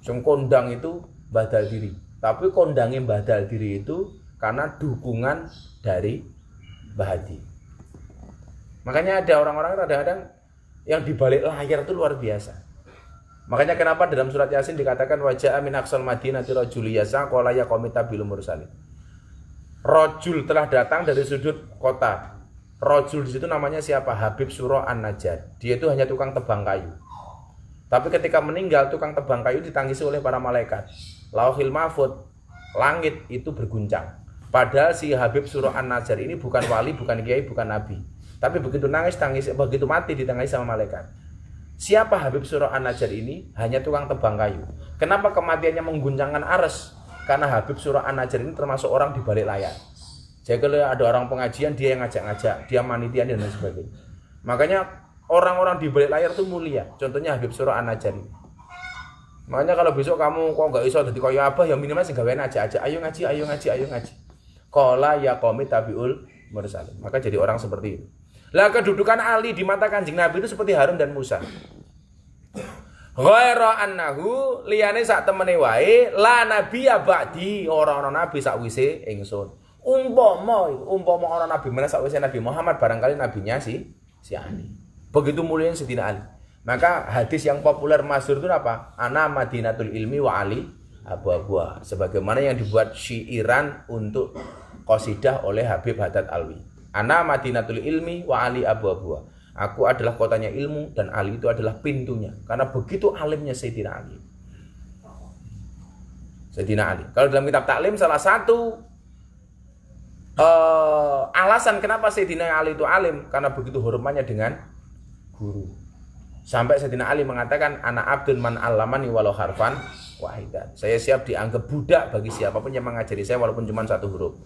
Sing kondang itu Mbah Daldiri. Tapi kondangnya Mbah Daldiri itu karena dukungan dari Mbah Hadi. Makanya ada orang-orang kadang-kadang yang di balik layar itu luar biasa. Makanya kenapa dalam surat Yasin dikatakan wajah min aqsal madinati rajul yasa qala ya qaumi tabilul mursalin. Rajul telah datang dari sudut kota. Rajul di situ namanya siapa? Habib Surah An-Najjar. Dia itu hanya tukang tebang kayu. Tapi ketika meninggal tukang tebang kayu ditangisi oleh para malaikat. Lauhil Mahfuz, langit itu berguncang. Padahal si Habib Surah An-Najjar ini bukan wali, bukan kiai, bukan nabi. Tapi begitu tangis, begitu mati ditangisi sama malaikat. Siapa Habib Surah An-Najjar ini? Hanya tukang tebang kayu. Kenapa kematiannya mengguncangkan arsy? Karena Habib Surah An-Najjar ini termasuk orang di balik layar. Jadi kalau ada orang pengajian dia yang ngajak-ngajak, dia manitian dan lain sebagainya. Makanya orang-orang di balik layar itu mulia. Contohnya Habib Surah An-Najjar ini. Makanya kalau besok kamu kok nggak iso dadi kaya apa ya minimal sing gawean ajak-ajak, ayo ngaji. Qala ya qaumi tabiul mursalin. Maka jadi orang seperti itu. Lah kedudukan Ali di mata Kanjeng Nabi itu seperti Harun dan Musa. Ghaira annahu liyane sak temene wae la nabiyya ba'di ora ana nabi sakwise ingsun. Umpama ana nabi meneh sakwise Nabi Muhammad barangkali nabinya si Ali. Begitu mulia Sayyidina Ali. Maka hadis yang populer masyhur itu apa? Ana Madinatul Ilmi wa Ali Abu-Abu. Sebagaimana yang dibuat syairan untuk qasidah oleh Habib Haddad Alwi. Ana Madinatul Ilmi wa Ali Abu-Abu. Aku adalah kotanya ilmu dan Ali itu adalah pintunya. Karena begitu alimnya Sayyidina Ali. Sayyidina Ali. Kalau dalam kitab taklim salah satu alasan kenapa Sayyidina Ali itu alim karena begitu hormatnya dengan guru. Sampai Sayyidina Ali mengatakan anak abdun man allamani walau harfan wahidan. Saya siap dianggap budak bagi siapapun yang mengajari saya walaupun cuma satu huruf.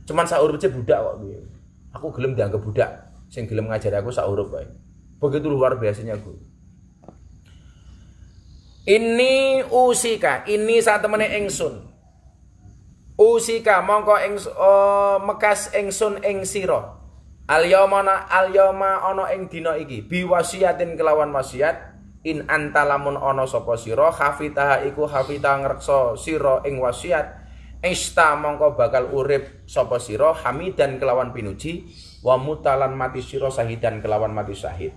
Cuman satu huruf aja budak kok. Aku gelem dianggap budak. Sing gelem ngajari aku sak huruf wae. Begitu luar biasanya guru. Ini usika, ini saat temene ingsun. Usika mongko mekas ingsun ing sira. Al yauma ana ing dina iki bi wasiatin kelawan wasiat in antalamun ana sapa sira hafitaha iku hafita ngreksa sira ing wasiat ista mongko bakal urip sapa sira hamidan kelawan pinuji wa mutalan mati sira sahidan kelawan mati syahid.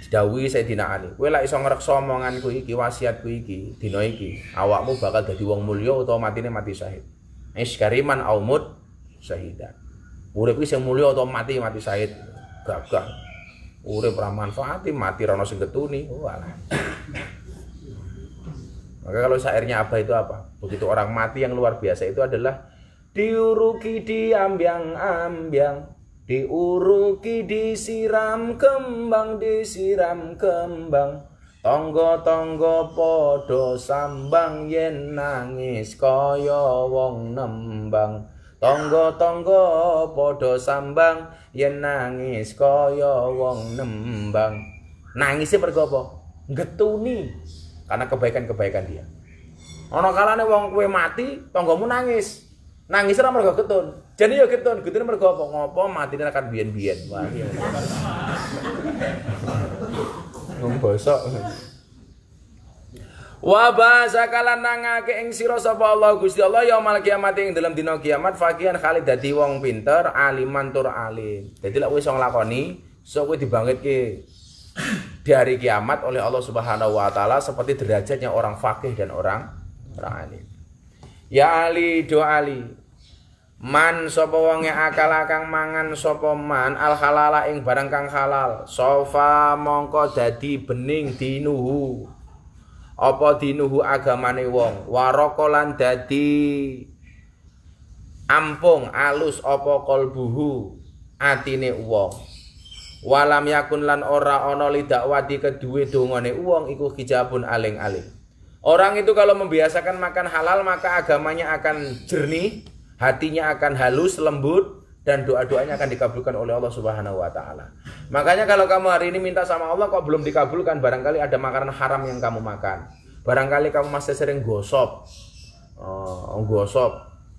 Didhawuhi Sayyidina Ali, kowe lek iso ngreksa omonganku iki wasiatku iki dina iki awakmu bakal dadi wong mulya utawa matine mati syahid. Iskariman aumut syahidan. Urip iki sing mulya utawa mati syahid. Gagah. Urip ra manfaati mati ra ono sing getuni. Walah. Maka kalau syairnya Abah itu apa? Begitu orang mati yang luar biasa itu adalah diuruki diambyang-ambyang, diuruki disiram kembang, tonggo-tonggo podo sambang, yen nangis kaya wong nembang. Tonggo-tonggo podo sambang, yen nangis kaya wong nembang. Nangisnya mergo apa? Getuni karena kebaikan-kebaikan dia. Ana kalane wong kowe mati, tanggamu nangis. Nangis ora mergo getun. Jane ya getun, getune mergo apa? Ngopo matine akan biyen-biyen. Wah, iki. Wong bosok. Wa basakalan nangake ing sira sapa Allah Gusti Allah yaumul kiamat ing dalam dina kiamat fakihan khalid dadi wong pinter, aliman tur alim. Dadi lek wis nglakoni, sok kowe dibangkitke di hari kiamat oleh Allah Subhanahu wa taala seperti derajatnya orang fakih dan orang alim. Ya Ali do Ali. Man sapa wonge akal kang mangan sapa man al halala ing barang kang halal, sofa mongko dadi bening dinuhu. Apa dinuhu agamane wong, waraka lan dadi ampung alus apa kalbuhu atine wong. Walam yakun lan ora ana lidakwati kedue dongane wong iku hijabun aling-aling. Orang itu kalau membiasakan makan halal maka agamanya akan jernih, hatinya akan halus, lembut, dan doa-doanya akan dikabulkan oleh Allah Subhanahu wa taala. Makanya kalau kamu hari ini minta sama Allah kok belum dikabulkan, barangkali ada makanan haram yang kamu makan. Barangkali kamu masih sering gosop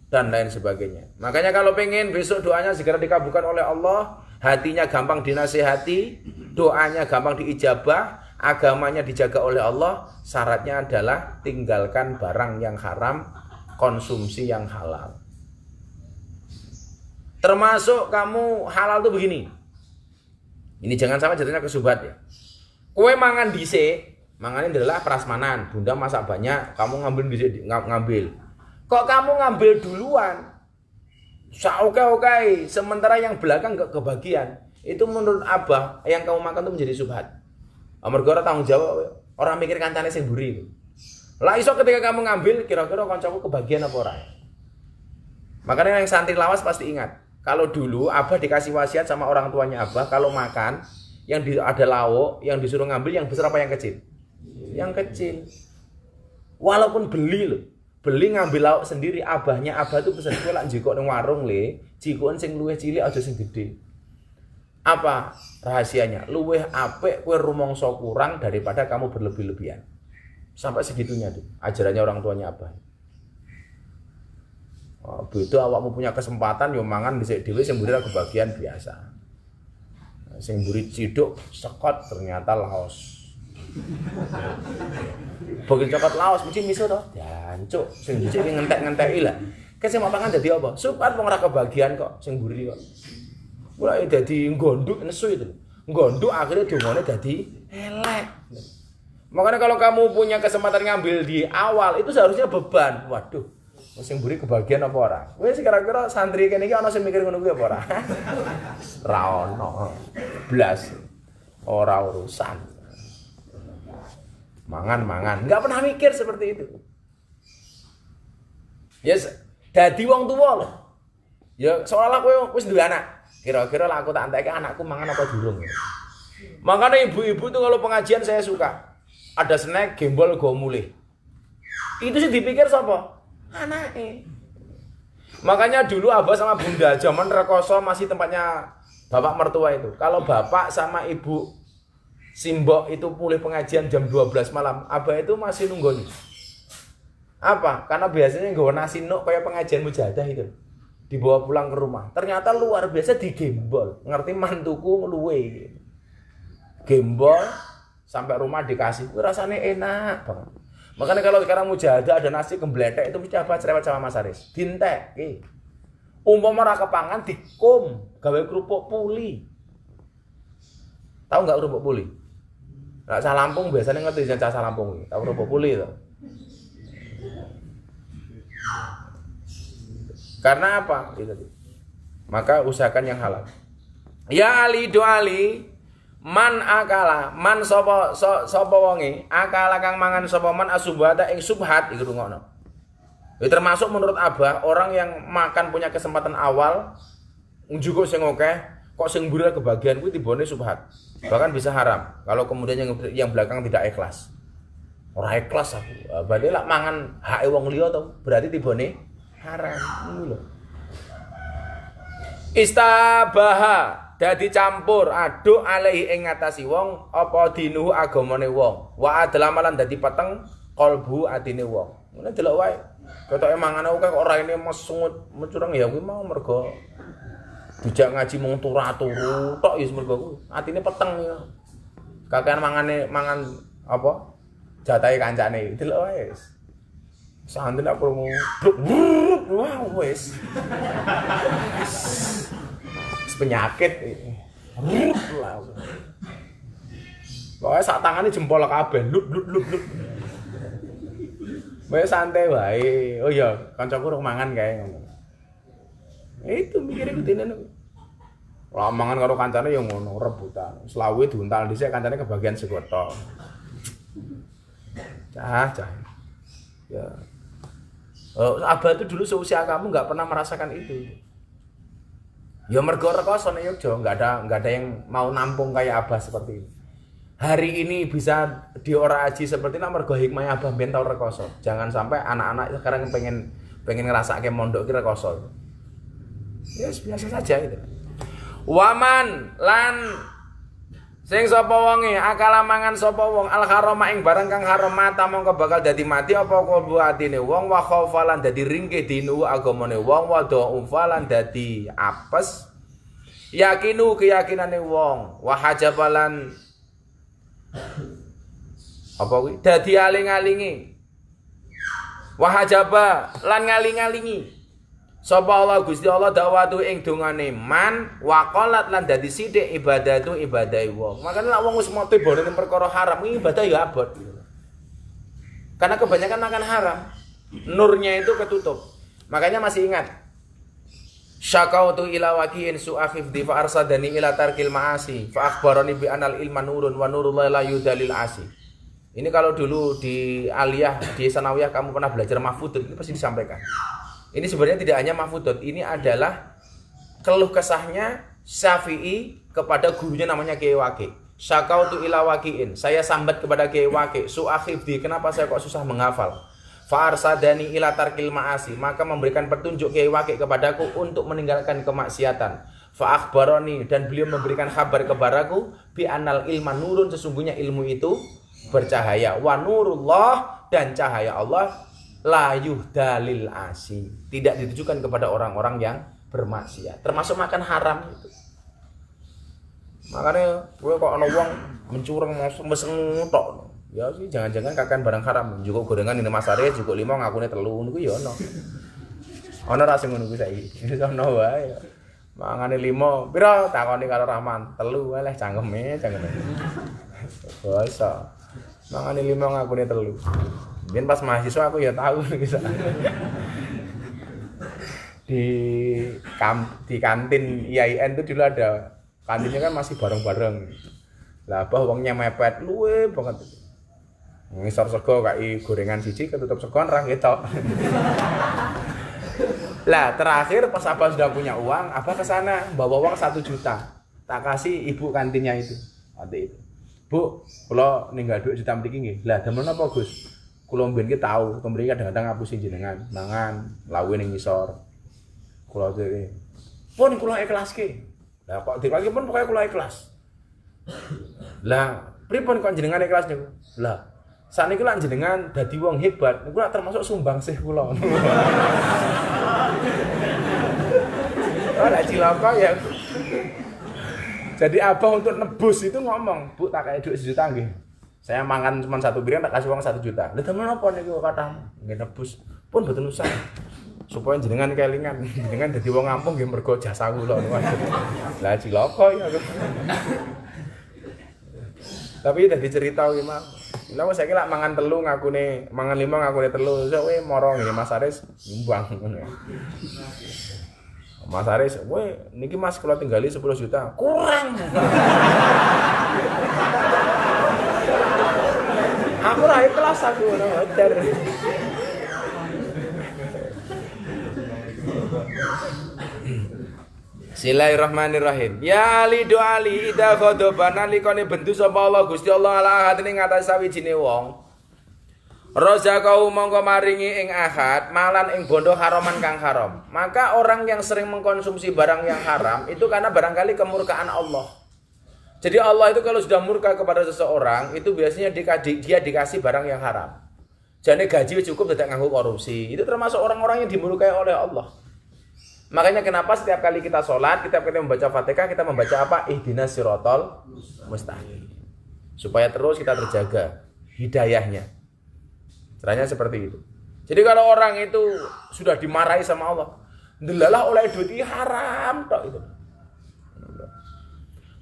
dan lain sebagainya. Makanya kalau pengen besok doanya segera dikabulkan oleh Allah, hatinya gampang dinasihati, doanya gampang diijabah, agamanya dijaga oleh Allah, syaratnya adalah tinggalkan barang yang haram, konsumsi yang halal. Termasuk kamu halal tuh begini. Ini jangan sampai jadinya kesubat ya. Kue mangan dhisik, mangan ini adalah prasmanan. Bunda masak banyak, kamu ngambil dhisik, ngambil. Kok kamu ngambil duluan? Oke, sementara yang belakang gak kebagian. Itu menurut Abah yang kamu makan itu menjadi subhat. Amarga ora tanggung jawab, orang mikir kancane sing mburi. Lah iso ketika kamu ngambil, kira-kira kancamu kebagian apa ora? Makanya yang santri lawas pasti ingat. Kalau dulu Abah dikasih wasiat sama orang tuanya Abah, kalau makan yang ada lauk, yang disuruh ngambil yang besar apa yang kecil? Yang kecil. Walaupun beli loh, beli ngambil lauk sendiri, Abahnya Abah tuh pesen kowe lak njikok ning warung le, jikokan sing luwih cilik aja sing gede. Apa rahasianya? Luwih apik kowe rumangsa kurang daripada kamu berlebih-lebihan. Sampai segitunya tuh ajarannya orang tuanya Abah. Oh, begitu awakmu punya kesempatan yo mangan dhisik dhewe sing mburi kebagian biasa. Sing mburi ciduk sekot ternyata laos. Begitu cokot laos mesti miso to. Jancuk sing dhisik iki ngentek-ngenteki lah. Kek sing mangan dadi apa? Sukat wong ora kebagian kok sing mburi kok. Mulai dadi gonduk nesu itu. Gonduk akhirnya dongane dadi elek. Makanya kalau kamu punya kesempatan ngambil di awal itu seharusnya beban. Waduh. Sing mburi kebagian apa ora? Wis kira-kira santri kene iki ana sing mikir ngono kuwi apa ora? Ra ono. Blas. Ora urusan. Mangan. Enggak pernah mikir seperti itu. Yes, dadi wong tuwa lho. Ya seolah kowe wis duwe anak. Kira-kira lah aku tak entekke anakku mangan apa durung ya. Makanya ibu-ibu tuh kalau pengajian saya suka. Ada snack gembol go mulih. Itu sih dipikir sapa? Anake. Makanya dulu Abah sama Bunda zaman rekoso masih tempatnya bapak mertua itu. Kalau bapak sama ibu Simbok itu pulih pengajian jam 12 malam, Abah itu masih nunggoni. Apa? Karena biasanya nggawa nasi nuk kayak pengajian mujahadah itu. Dibawa pulang ke rumah. Ternyata luar biasa digembol. Ngerti mantuku luwe. Gembol sampai rumah dikasih. Rasanya enak banget. Makanya kalau sekarang mujahadah ada nasi gembletek itu mesti apa cerewet sama Mas Aris. Dintek. Umpama ora kepangan dikum, gawe kerupuk puli. Tahu enggak kerupuk puli? Nah, cah Lampung biasanya ngerti cah Lampung. Tahu kerupuk puli itu. Karena apa? Itu. Maka usahakan yang halal. Ya Ali do Ali, Man akala, man sapa wonge, akala kang mangan sapa man asubhata ing subhat iku rungokno. Ya termasuk menurut Abah orang yang makan punya kesempatan awal njukuk sing akeh kok sing mburi kebagian kuwi tibone subhat. Bahkan bisa haram kalau kemudian yang belakang tidak ikhlas. Ora ikhlas aku. Berarti lak mangan hake wong liya to, berarti tibone haram ngono lho. Istabaha dadi campur aduk alaihi ing ngatasi wong apa dinuhu agamane wong wa adlamalan dadi peteng kalbu atine wong ngene delok wae ketoke mangane kok ora ini mesungut mencurang ya kuwi mau mergo dijak ngaji mung turu-turu tok ya mergo kuwi atine peteng ya kakean mangan apa jatahe kancane delok wae santen aku mau wow wis penyakit pokoknya sak tangannya jempol kabeh lut. Bae santai wae. Oh iya, kancaku urung mangan kae ngono. Itu mikire kudene. Lah mangan karo kancane ya ngono, rebutan. Selawe diuntal dhisik kancane kebagian segotok. Cah. Ya. Abah itu dulu seusia kamu enggak pernah merasakan itu. Ya mergo rekoso nek Yogya enggak ada yang mau nampung kayak Abah seperti ini. Hari ini bisa diora aji seperti ini mergo hikmah Abah ben tau rekoso. Jangan sampai anak-anak sekarang pengen ngerasake mondok ki rekoso. Ya biasa saja itu. Waman lan sing sapa wonge akala mangan sapa wong al harama ing barang kang haram mata mongko bakal dadi mati apa kalbu atine wong wa khaufalan dadi ringkih dinu agamane wong wa dhaufalan dadi apes yakinu keyakinane wong wa hajabalan apa kuwi dadi aling-alingi wa hajaba lan ngaling-alingi sapa Allah Gusti Allah dakwatu ing dongane man waqalat lan dadi sithik ibadatu ibadahe wong. Makane lek wong wis mote bone ning perkara haram iki ibadah ya abot. Karena kebanyakan makan haram, nurnya itu ketutup. Makanya masih ingat. Syakautu ila waqi'in su'akhifdi fa arsadani ila tarkil ma'asi fa akhbarani bi anal ilma nurun wa nurullahi la yudalil asi. Ini kalau dulu di aliyah, di sanawiyah kamu pernah belajar mahfudut, ini pasti disampaikan. Ini sebenarnya tidak hanya mahfudut, ini adalah keluh kesahnya Syafi'i kepada gurunya namanya Kiai Waqi. Syakautu ila waqi'in, saya sambat kepada Kiai Waqi, su'akhifdi, kenapa saya kok susah menghafal? Fa'arsadani ila tarkil ma'asi, maka memberikan petunjuk Kiai Waqi kepadaku untuk meninggalkan kemaksiatan. Fa'akhbarani, dan beliau memberikan kabar kepadaku bi anal ilma nurun, sesungguhnya ilmu itu bercahaya. Wa nurullah, dan cahaya Allah la yuhdalil asi, tidak ditujukan kepada orang-orang yang bermaksiat, termasuk makan haram itu. Makanya gue kok ana wong mencurang meseng tok. Ya sih jangan-jangan kakan barang haram, juga gorengan ini Mas Arya juga 5 ngakune 3 niku ya ono. Ono ra sing ngono kuwi saiki. Wis ono wae. Mangane 5, pira takoni karo Rahman? 3 wae cangkeme. Basa. Mangane 5 ngakune 3. Biar pas mahasiswa aku ya tahu gitu. Di kantin IAIN itu dulu ada kantinnya kan masih bareng-bareng. Lah bah wongnya mepet luwe banget. Ngisor sego kai gorengan siji ketutup segon ra ketok. Lah terakhir pas Abah sudah punya uang, Abah ke sana bawa uang 1 juta. Tak kasih ibu kantinnya itu. Nanti itu. Bu, kula ninggal dhuwit juta mriki nggih. Lah demen apa Gus? Kula mbiyen ki tau, mriki kadang-kadang ngapusi jenengan, mangan, lawe ning ngisor. Kula dhewe. Pun kula ikhlaske. Lah kok dipake pun pokoke kula ikhlas. Lah, pripun kok jenengan ikhlas niku? Lah, sakniki lak jenengan dadi wong hebat, niku lak termasuk sumbangsih kula. Ora cilaka ya. Jadi Abah untuk nebus itu ngomong, Bu tak kayak duit 1 juta nggih. Saya makan cuma 1 piring tak kasih uang 1 juta. Lah temen apa niku kathah? Nggih nebus. Pun mboten usah. Supaya jenengan kelingan, jenengan dadi wong kampung nggih mergo jasa kula. Lah cilaka ya. Tapi dadi cerita kuwi mah. Lah wis saiki lak mangan 3 ngakune, mangan 5 ngakune 3. Sok moro ngene Mas Aris nyumbang ngono. Mas Aris, kowe niki Mas kalau tinggali 10 juta, kurang. Aku ra kelas aku ngono hotel. Bismillahirrahmanirrahim. Ya ali do ali ida ghadaban nalikane bendu sapa Allah Gusti Allah ala ahad ing atas sawijine wong. Rozaqau mongko maringi ing ahad malan ing bondo haraman kang haram. Maka orang yang sering mengkonsumsi barang yang haram itu karena barangkali kemurkaan Allah. Jadi Allah itu kalau sudah murka kepada seseorang itu biasanya dia dikasih barang yang haram. Jadi gaji cukup tidak nganggo korupsi. Itu termasuk orang-orang yang dimurkai oleh Allah. Makanya kenapa setiap kali kita sholat, setiap kali kita membaca Fatihah, kita membaca apa? Ihdinas siratal mustaqim. Supaya terus kita terjaga hidayahnya. Caranya seperti itu. Jadi kalau orang itu sudah dimarahi sama Allah, ndelalah oleh duit haram tok itu.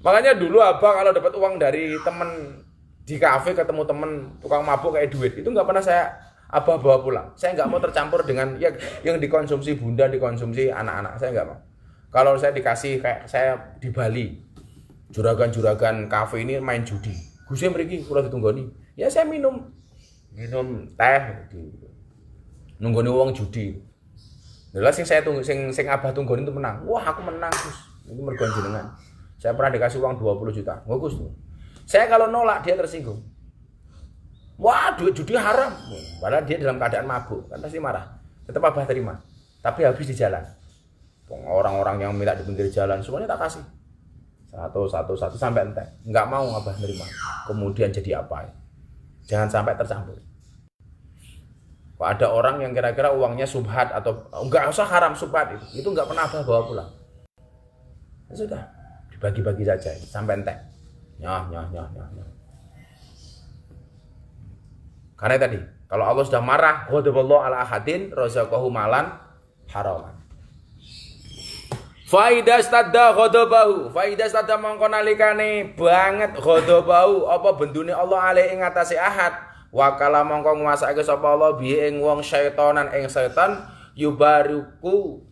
Makanya dulu abang kalau dapat uang dari teman di kafe ketemu teman tukang mabuk kayak duit, itu nggak pernah saya abah bawa pulang. Saya nggak mau tercampur dengan yang dikonsumsi bunda, dikonsumsi anak-anak. Saya nggak mau. Kalau saya dikasih kayak saya di Bali, juragan-juragan kafe ini main judi. Gusnya mriki kula ditunggoni. Ya saya minum teh nunggoni uang judi. Lha sing saya tunggu sing abah tunggoni itu menang. Wah, aku menang, Gus. Itu mergo jenengan. Saya pernah dikasih uang 20 juta. Bagus tuh. Saya kalau nolak dia tersinggung. Wah, duit judi haram. Padahal dia dalam keadaan mabuk, kan pasti marah. Tetap abah terima. Tapi habis di jalan. Orang-orang yang minta di pinggir jalan semuanya tak kasih. Satu sampai entek. Enggak mau abah nerima. Kemudian jadi apa ya? Jangan sampai tercampur. Kok ada orang yang kira-kira uangnya subhat atau enggak usah haram subhat itu enggak pernah abah bawa pulang. Ya sudah, dibagi-bagi saja sampai entek. Nyah. Karena tadi, kalau Allah sudah marah, ghadaballahu ala ahadin razaqahu malan haraman. Faidah stadda ghadabahu, faidah stadda mongko nalikane banget ghadabahu apa bendune Allah alih ing atase ahad. Wakala mongko nguasake sapa Allah bi ing wong syaitanan ing setan yubariku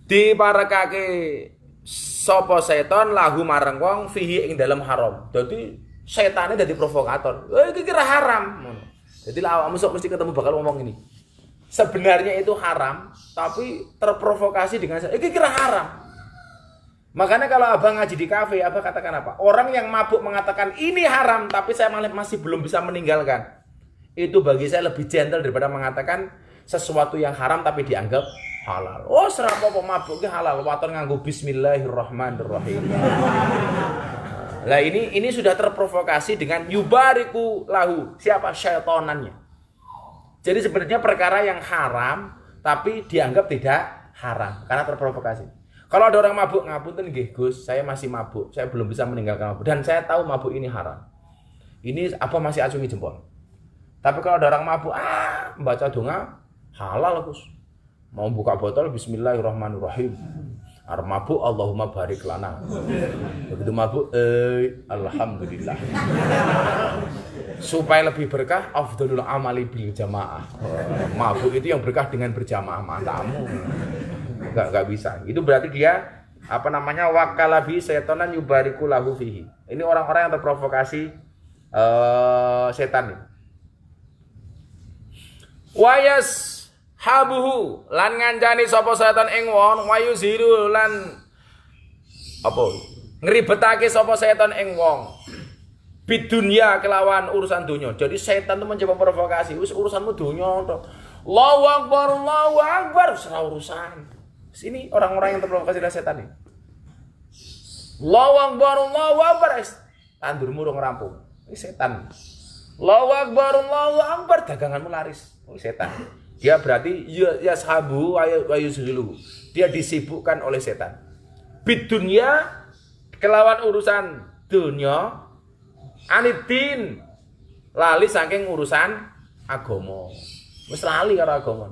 diparekake sapa setan lahu marang wong fihi ing dalam haram. Dadi setane dadi provokator. Iki kira haram ngono. Dadi lah awakmu sok mesti ketemu bakal ngomong ini. Sebenarnya itu haram, tapi terprovokasi dengan iki kira haram. Makanya kalau abang ngaji di kafe, abang katakan apa? Orang yang mabuk mengatakan ini haram, tapi saya masih belum bisa meninggalkan. Itu bagi saya lebih gentle daripada mengatakan sesuatu yang haram tapi dianggap halal. Oh, serapa mabuk ki halal, waton nganggo bismillahirrahmanirrahim. Nah, ini sudah terprovokasi dengan yubariku lahu. Siapa? Syaitonannya. Jadi sebenarnya perkara yang haram tapi dianggap tidak haram karena terprovokasi. Kalau ada orang mabuk, ngapunten nggih Gus, saya masih mabuk, saya belum bisa meninggalkan mabuk dan saya tahu mabuk ini haram. Ini apa masih acungi jempol. Tapi kalau ada orang mabuk, membaca donga halal Gus. Mau buka botol bismillahirrahmanirrahim. Arep mabuk Allahumma barik lana. Begitu mabuk alhamdulillah. Supaya lebih berkah afdhalul amali bil jamaah. Mabuk itu yang berkah dengan berjamaah, matamu. Enggak bisa. Itu berarti dia wakalabi syaitanan yubariku lahu fihi. Ini orang-orang yang terprovokasi setan ini. Wayas habuhu lan ngancani sapa setan ing wong wayuziru lan apa ngribetake sapa setan ing wong bidunya kelawan urusan dunia. Jadi setan itu mencoba provokasi, wis urusanmu dunia to. Allahu akbar, serah urusan. Sini orang-orang yang terprovokasi oleh setan ini. Allahu akbar, tandurmu urung rampung. Ini setan. Allahu akbar, daganganmu laris. Oh, setan. Dia berarti yashabu wa yusghilu. Dia disibukkan oleh setan. Bidunya kelawan urusan dunia, anidin lali saking urusan agama. Wis lali karo agama.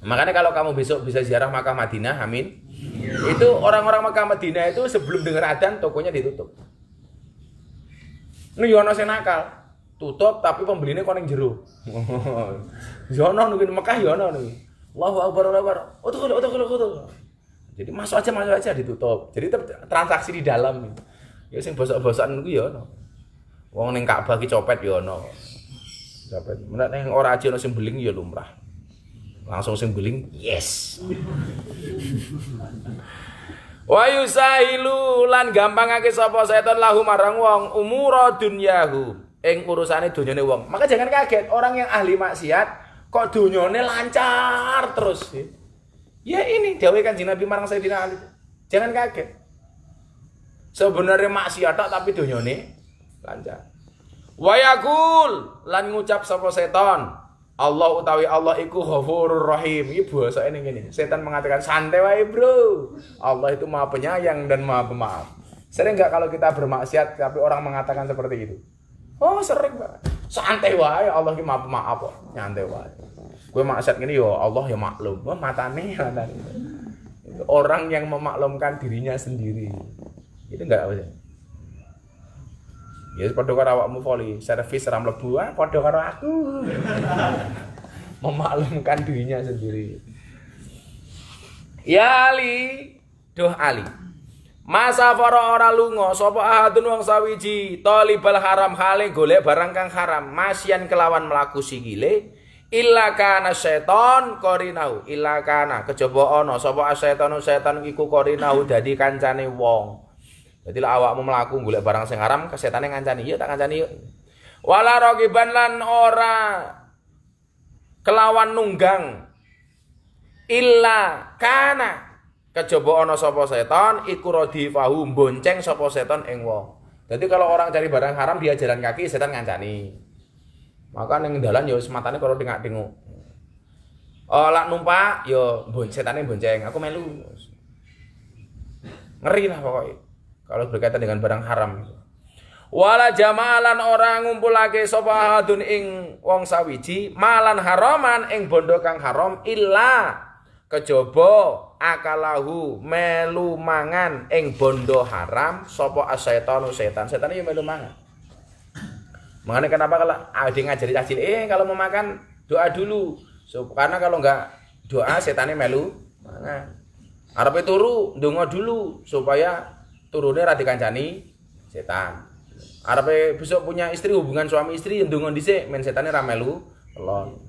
Makanya kalau kamu besok bisa ziarah Makkah Madinah, amin. Itu orang-orang Makkah Madinah itu sebelum dengar adzan tokonya ditutup. Ini yo ana sing nakal. Tutup tapi pembelinya kok ning jero. Yo ana nang Mekah yo ana nang. Allahu Akbar, Allahu Akbar. Udkhul. Jadi masuk aja ditutup. Jadi transaksi di dalam. Ya sing bosok-bosokan ku ya ono. Wong ning Ka'bah ki copet ya ono. Copet. Menak ning ora aja ono sing beling ya lumrah. Langsung sing beling, yes. Wa yusahilu lan gampangake sapa setan lahu marang wong umura dunyahu ing urusane donyane wong. Maka jangan kaget orang yang ahli maksiat kok donyane lancar terus. Ya ini dawuh Kanjeng Nabi marang Sayyidina Ali. Jangan kaget. Sebenarnya maksiat tapi donyane lancar. Wa yaqul lan ngucap sapa setan, Allah utawi Allah iku Ghafurur Rahim. Iki basa ini ngene. Setan mengatakan santai wae, Bro. Allah itu Maha Penyayang dan Maha Pemaaf. Sering enggak kalau kita bermaksiat tapi orang mengatakan seperti itu? Oh, sering banget. Santai wae, Allah iki Maha Pemaaf kok. Nyantai wae. Kowe maksiat ngene ya Allah ya maklum. Wah, matane. Orang yang memaklumkan dirinya sendiri. Itu enggak apa. Ya padha karo awakmu voli, servis ra mlebu, padha karo aku. Memaklumkan dirinya sendiri. Ya Ali, duh Ali. Masa para ora lunga sapa ahadun wong sawiji talibal haram hale golek barang kang haram, masyan kelawan mlaku sikile illa kana seton korinahu illa kana kejaba ana sapa setan iku korinahu dadi kancane wong. Jadi lah awakmu melaku golek barang sing haram, kesetane ngancani, ya tak ngancani yuk. Wala ragiban lan ora kelawan nunggang. Illa kana kejaba ana sapa setan iku radifahu bonceng sapa setan ing wong. Jadi kalau orang cari barang haram dia jalan kaki, setan ngancani. Maka ning dalan ya wis matane karo tengak-tengok. Lak numpak ya setane bonceng, aku melu. Ngeri lah pokoknya. Kalau berkaitan dengan barang haram. Wala jamaalan orang ngumpulake sapa hadun ing wong sawiji malan haraman ing bondo kang haram illa kejaba akalahu melu mangan ing bondo haram sapa asyetanu setan. Setan iki melu mangan. Makanya kenapa kalau ada ngajari cah cilik kalau mau makan doa dulu. Karena kalau enggak doa setannya melu mangan. Arepe turu ndonga dulu supaya turune ra dikancani setan. Arepe besok punya istri hubungan suami istri yang ndonga dhisik men setane ra melu telon.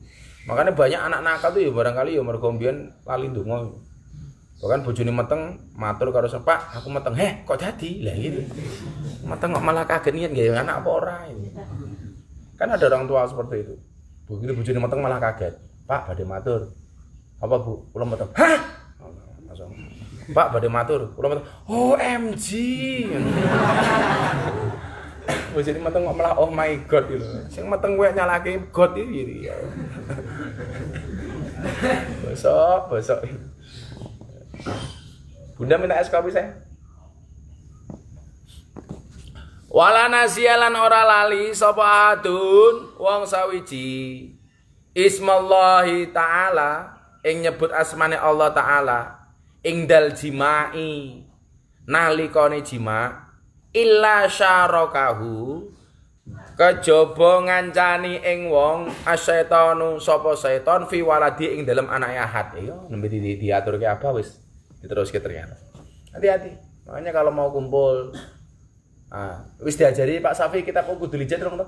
Makanya banyak anak nakal tuh ya barangkali ya mergo mbiyen lali ndonga. Bahkan bojone meteng matur karo Pak, aku meteng. Kok dadi? Lah gitu. Meteng kok malah kaget niat nggih anak apa ora ini. Kan ada orang tua seperti itu. Begitu bojone meteng malah kaget. Pak badhe matur. Apa Bu? Kula meteng. Hah? Langsung Pak badhe matur, kula matur. OMG. Wis iki meteng kok malah oh my god gitu. Sing meteng kowe nyalake god iki. Bosok. Bunda minta es kopi saya. Wala nasialan ora lali sapa adun wong sawiji. Ismallahi ta'ala ing nyebut asmane Allah taala. Ingdal jimai nalikane jima illa syarakahu kejaba ngancani ing wong asyetanu sapa setan fi waladi ing dalem anake ahad. Iya nembe diaturke apa wis diteruske ternyata. Hati-hati. Makanya kalau mau kumpul wis diajari Pak Safi kita kudu lijet dong to.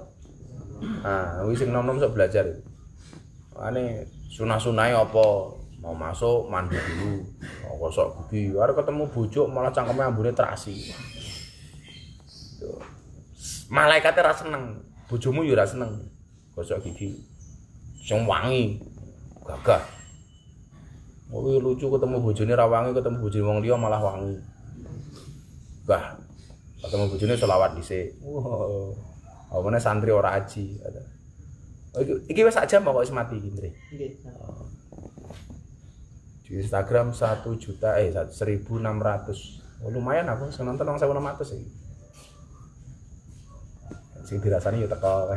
Wis sing nom-nom sok belajar. Makane sunah-sunahe apa? Mau masuk mandi dulu, mau gosok gigi. Arep ketemu bojo malah cangkeme ambune terasi. Malaikate ra seneng, bojomu ya ra seneng gosok gigi. Sing wangi, gagah. Oh lucu ketemu bojone ra wangi, ketemu bojone wong liya malah wangi. Bah, ketemu bojone selawat dhisik. Wow. Awone santri ora aji. Iki wis sak jam kok wis mati iki, Ndre. Nggih. Di Instagram 1.600.000. Oh, lumayan aku sing nonton 1.600 iki. Sing dirasani yo teko.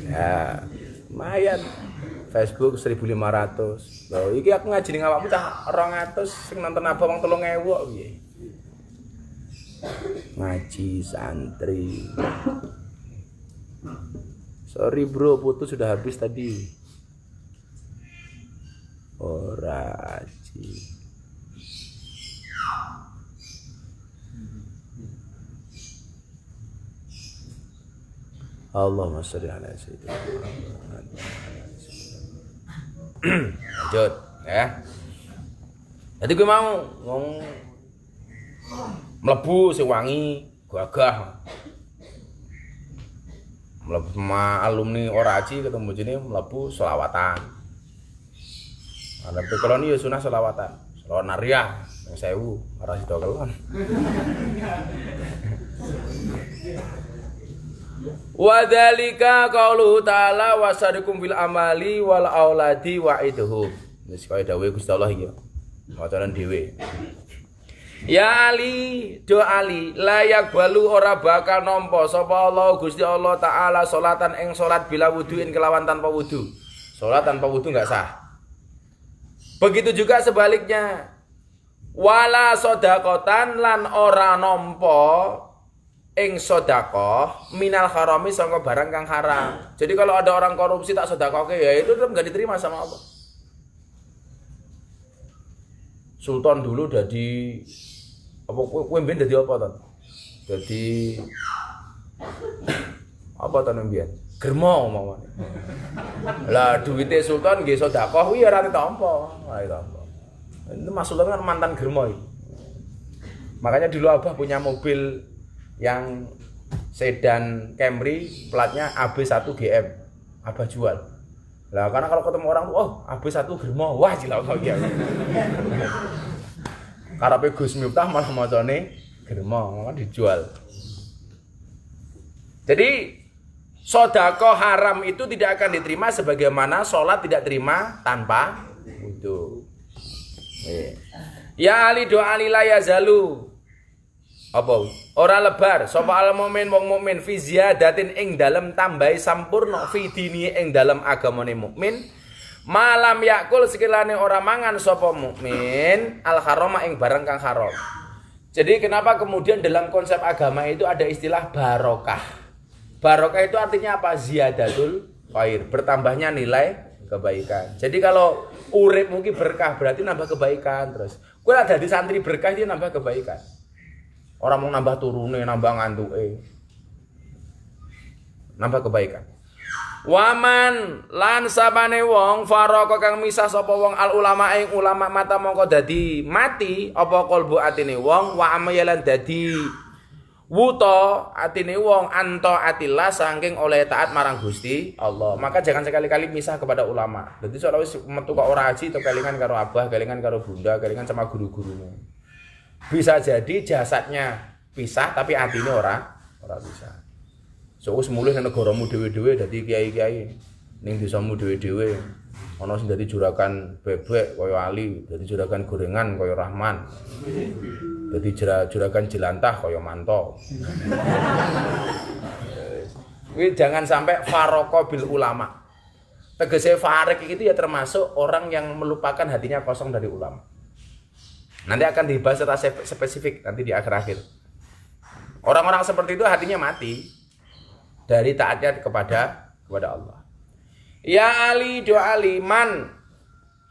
Ya, lumayan. Facebook 1.500. Lho iki aku ngaji ning awakmu cah 200 sing nonton apa wong 3.000 kok piye. Ngaji santri. Sorry bro, putus sudah habis tadi. Ora aji. Allahumma sholli ala sayyidina Muhammad. Lanjut ya. Jadi gue mau ngomong mlebu sing wangi gagah. Mlebu sama alumni ora aji ketemu jene mlebu selawatan. Ana pe koloni ya sunah selawatan. Selawat nariah yang 1000 ora sida kelon. Wa dzalika qauluhu ta'ala wasarikum bil amali wal auladi wa'iduhum. Wis kaya dawuhe Gusti Allah iki. Macanan dhewe. Ya Ali, do Ali, layak balu ora bakal nampa sapa Allah Gusti Allah taala salatan ing salat bila wuduin kelawan tanpa wudu. Salat tanpa wudu enggak sah. Begitu juga sebaliknya. Wala sedaqatan lan ora nampa ing sedekah minal harami sangka barang kang haram. Jadi kalau ada orang korupsi tak sedekahke ya itu tetap enggak diterima sama Allah. Sultan dulu jadi apa kowe mben dadi apa to? Dadi apa to mben? Germo mawon. Lah duwite sultan nggih sedekah kuwi ora ditampa. Ora ditampa. Itu Mas Sultan kan mantan germo iki. Makanya dulu Abah punya mobil yang sedan Camry platnya AB1 GM. Abah jual. Lah karena kalau ketemu orang tuh, oh AB1 Germo, wah cilok kok ya. Karepe Gus Miftah malah macane Germo, maka dijual. Jadi sedekah haram itu tidak akan diterima sebagaimana sholat tidak terima tanpa wudu. Ya Ali doa Ali la yazalu. Apa? Ora lebar sapa al mukmin wong mukmin fi ziyadatin ing dalem tambahi sampurna fi dini ing dalem agamane mukmin malam yakul sekirane ora mangan sapa mukmin al harama ing barang kang haram. Jadi kenapa kemudian dalam konsep agama itu ada istilah barokah. Barokah itu artinya apa? Ziyadatul khair, bertambahnya nilai kebaikan. Jadi kalau urip mungkin berkah berarti nambah kebaikan terus. Kowe ada di santri berkah dia nambah kebaikan. Orang mau nambah turune, nambah ngantuke. Nambah kebaikan. Waman lan sabane wong faraka kang misah sapa wong al ulama ing ulama mata mongko dadi mati apa kalbu atine wong wa amayalan dadi wuta atine wong anta atillah saking oleh taat marang Gusti Allah. Maka jangan sekali-kali misah kepada ulama. Dadi soalnya wis metu kok ora aji to kelingan karo abah, kelingan karo bunda, kelingan sama guru-gurumu. Bisa jadi jasadnya pisah tapi atine ora bisa. So wis mulih nang negaramu dhewe-dhewe dadi kiai-kiai. Ning desamu dhewe-dhewe ana sing dadi juragan bebek kaya Ali, dadi juragan gorengan kaya Rahman. Dadi juragan jelantah kaya Manto. Kuwi jangan sampai faraka bil ulama. Tegese farik itu ya termasuk orang yang melupakan hatinya kosong dari ulama. Nanti akan dibahas secara spesifik nanti di akhir-akhir. Orang-orang seperti itu hatinya mati dari taatnya kepada Allah. Ya Ali doa Ali man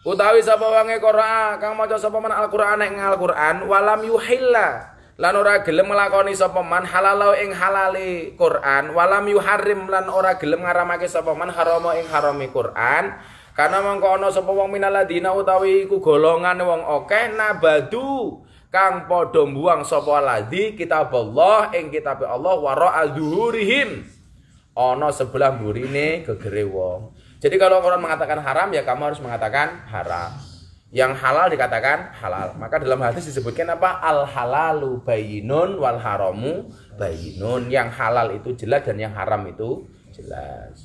utawi sapa wange Qur'an kang maca sapa man Al-Qur'an ing Al-Qur'an walam yuhilla lan ora gelem nglakoni sapa man halalau ing halale Qur'an walam yuharrim lan ora gelem ngaramake sapa man harama ing harame Qur'an. Karena mangko ana sapa wong minaladina utawi iku golongan wong akeh nabadu kang padha mbuang sapa ladi kitab Allah ing kitab Allah wara adzuhurihim ana sebelah mburine gegere wong. Jadi kalau orang mengatakan haram ya kamu harus mengatakan haram. Yang halal dikatakan halal. Maka dalam hadis disebutkan apa? Al halalu bayyinun wal haramu bayyinun. Yang halal itu jelas dan yang haram itu jelas.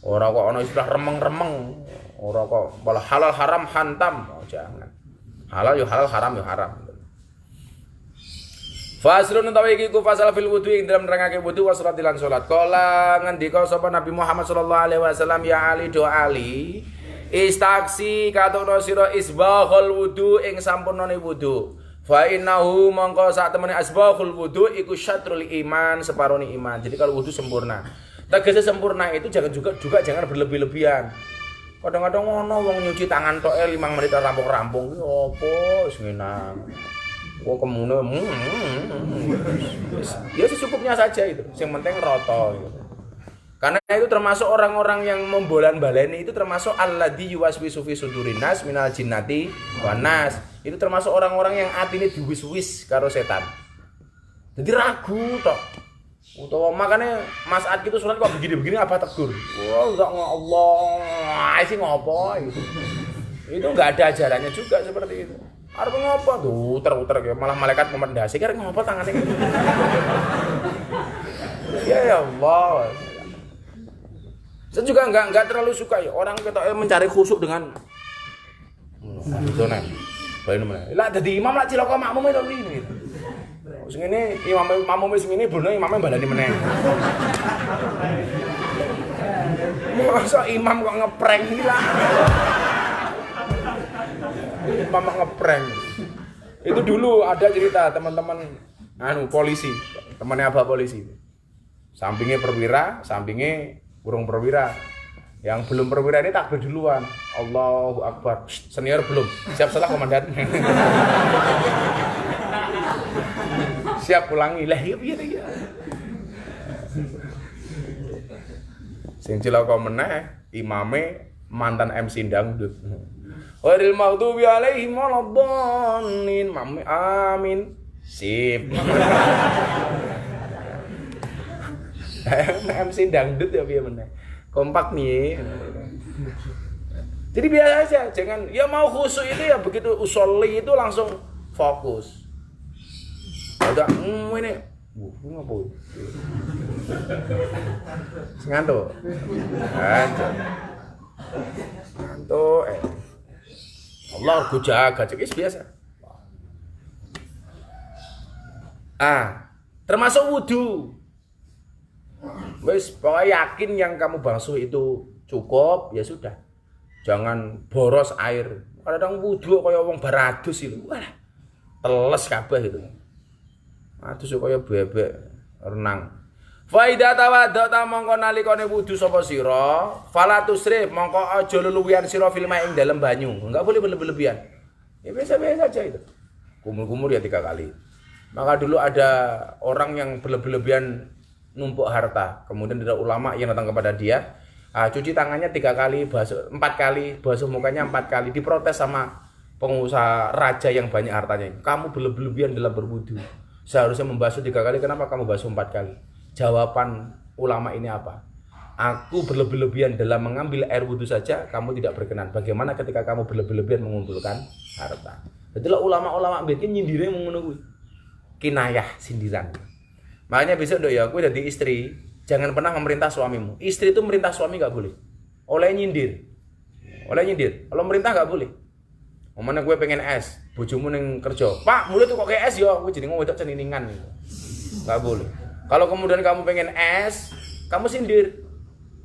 Ora kok ana istilah remeng-remeng. Ora kok malah halal haram hantam. Oh, jangan. Halal yo halal, haram yo haram. Fasrun utawi iki ku fasal fil wudu ing dalam nerangake wudu wa salat lan salat. Kala ngendika sapa Nabi Muhammad sallallahu alaihi wasallam ya Ali do Ali istaksi katono sira isbaghul wudu ing sampurnane wudu. Fa innahu mongko sak temene asbaghul wudu iku syatrul iman, separone iman. Jadi kalau wudu sempurna. Tegese sempurna itu juga jangan berlebih-lebihan. Kadang-kadang ngono wong nyuci tangan tok 5 menit rampung-rampung ki opo wis ngenang. Wong kemune ya secukupnya saja itu. Yang penting roto gitu. Karena itu termasuk orang-orang yang membolan-baleni itu termasuk alladzi yuwaswisu fi sudurin nas minal jinnati wan nas. Itu termasuk orang-orang yang atine diwis-wis karo setan. Jadi ragu tok. Utawa makanya Mas Ad itu surat kok begini-begini apa tegur. Wah, enggak Allah, sih ngopo gitu. Itu enggak ada ajarannya juga seperti itu. Arep ngopo tuh, uter-uter kayak malah malaikat memendasi kira ngopo tangannya gitu. Ya Allah. Saya juga enggak terlalu suka ya orang ketok mencari khusyuk dengan zona. Bae meneh. Lah dadi imam lak cilaka makmum itu ngene. Sing ngene imam makmum sing ngene bono imame balani meneh. Masa imam kok ngeprank iki lah. Imam ngeprank. Itu dulu ada cerita teman-teman polisi, temannya Abah polisi. Sampingnya perwira, sampingnya burung perwira. Yang belum perwira ini takbir duluan. Allahu Akbar. Senior belum. Siap salah komandan. Siap ulangi. Lah iya piye iki. Sing cilaka meneh imame mantan MC dangdut. Ghairil maghdubi alaihim waladdallin. Amin. Sip. MC dangdut ya piye meneh. Kompak nih. Jadi biasa aja, jangan ya mau khusyuk itu ya begitu usolli itu langsung fokus. Ada ini ngapain? Ngantuk. Ngantuk. Allah aku jaga cekis biasa. Termasuk wudu. Wes pokoknya yakin yang kamu basuh itu cukup ya sudah. Jangan boros air. Kadang wudu kaya wong baradus itu. Wah. Teles kabeh itu. Adus kaya bebek renang. Fa idza tawadda mongko nalikane wudu sapa sira, fala tusrif mongko aja luluwian sira fil ing dalem banyu. Enggak boleh berlebihan. Ya biasa-biasa saja itu. Kumur-kumur ya 3 kali. Maka dulu ada orang yang berlebihan numpuk harta. Kemudian ada ulama yang datang kepada dia, cuci tangannya 3 kali, basuh 4 kali, basuh mukanya 4 kali. Diprotes sama pengusaha raja yang banyak hartanya. Kamu berlebihan dalam berwudu. Seharusnya membasuh 3 kali, kenapa kamu basuh 4 kali? Jawaban ulama ini apa? Aku berlebihan dalam mengambil air wudu saja, kamu tidak berkenan. Bagaimana ketika kamu berlebihan mengumpulkan harta? Jadilah ulama-ulama bikin nyindirnya mengunggul. Kinayah, sindiran. Makanya besok dok ya, aku jadi istri, jangan pernah memerintah suamimu. Istri itu merintah suami nggak boleh. Oleh nyindir. Kalau merintah nggak boleh. Mana gue pengen es, bojomu neng kerja. Pak, mulai tuh kok kayak es ya, gue jadi ngomong wedok ceniningan. Nggak boleh. Kalau kemudian kamu pengen es, kamu sindir.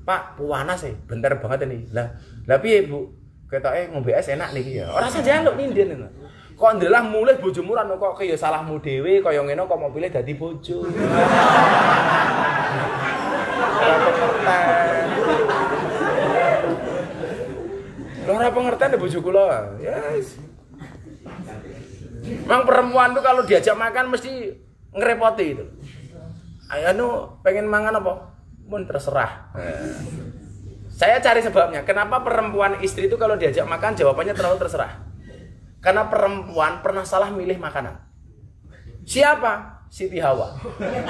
Pak, panas sih, bentar banget ini. Lah piye bu? Ketoknya ngombe es enak nih ya. Orang saja lo nyindir nih. Kok ndelah mulai bojomu ra kok kaya salahmu dhewe kaya ngene kok mau pilih dadi bojo. Ora pengertian bojo kula. Yes. Mang perempuan tuh kalau diajak makan mesti ngerepoti itu. Pengen mangan apa? Mun terserah. Saya cari sebabnya. Kenapa perempuan istri itu kalau diajak makan jawabannya terlalu terserah? Karena perempuan pernah salah milih makanan. Siapa? Siti Hawa.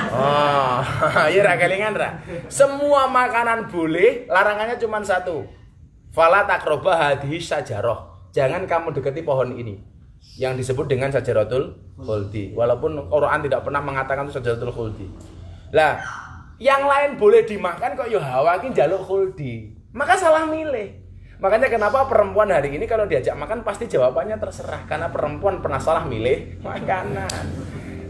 Oh, iya ra kelingan ra. Semua makanan boleh, larangannya cuma satu. Fala taqraba hadhihi syajarah. Jangan kamu dekati pohon ini. Yang disebut dengan syajaratul khuldi. Walaupun Quran tidak pernah mengatakan itu syajaratul khuldi. Lah, yang lain boleh dimakan kok ya Hawa ki njaluk khuldi. Maka salah milih. Makanya kenapa perempuan hari ini kalau diajak makan pasti jawabannya terserah. Karena perempuan pernah salah milih makanan.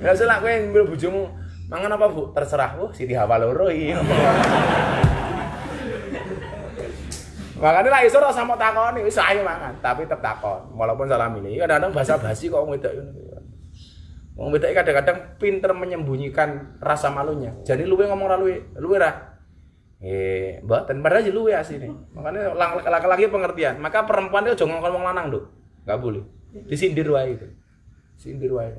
Ya selak kowe ngambil bojomu, mangan apa, Bu? Terserah. Siti Hawa loro iki. Makane lah iso ora sama takoni, wis ayo mangan, tapi tetep takon. Walaupun salah milih. Kadang-kadang basa-basi kok wong wedok ngono. Wong wedok kadang-kadang pinter menyembunyikan rasa malunya. Jadi luwe ngomong ra luwe ra. Mboten padahal luwe asine. Makane laki-laki pengertian. Maka perempuan itu aja ngomong wong lanang, Nduk. Enggak boleh. Disindir wae itu. Sindir wae.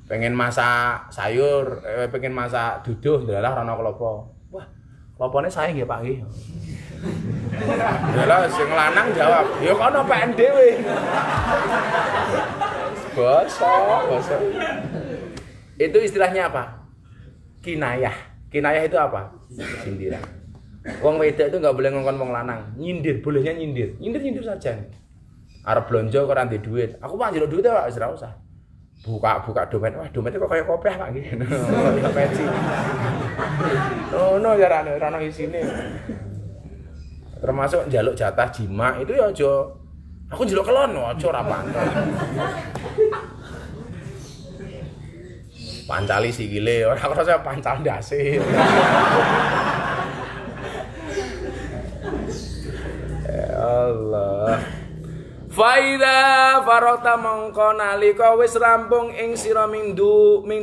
Pengen masak sayur, pengen masak duduh, ndalah rono klopo. Wah, klopone sae nggih, Pak nggih. Lah sing lanang jawab, "Ya kono PN dhewe." Bosok. Itu istilahnya apa? Kinayah. Kinayah itu apa? Sindiran. Wong wedok itu enggak boleh ngongkon wong lanang. Nyindir, bolehnya nyindir. Nyindir saja. Arep blonjo kok ora ndek duit. Aku pak njaluk duit Pak, wis ora usah. Buka dompet. Wah, dompetnya kok kaya kopiah Pak nggih. Ya pensi. No jarane ora ono isine. Termasuk njaluk jatah jima itu ya aja aku njaluk kelon aja ora pantes. Pancali sikile ora krasa pancal ndase. Allah. Faida farota mongko nalika wis rampung ing sira ming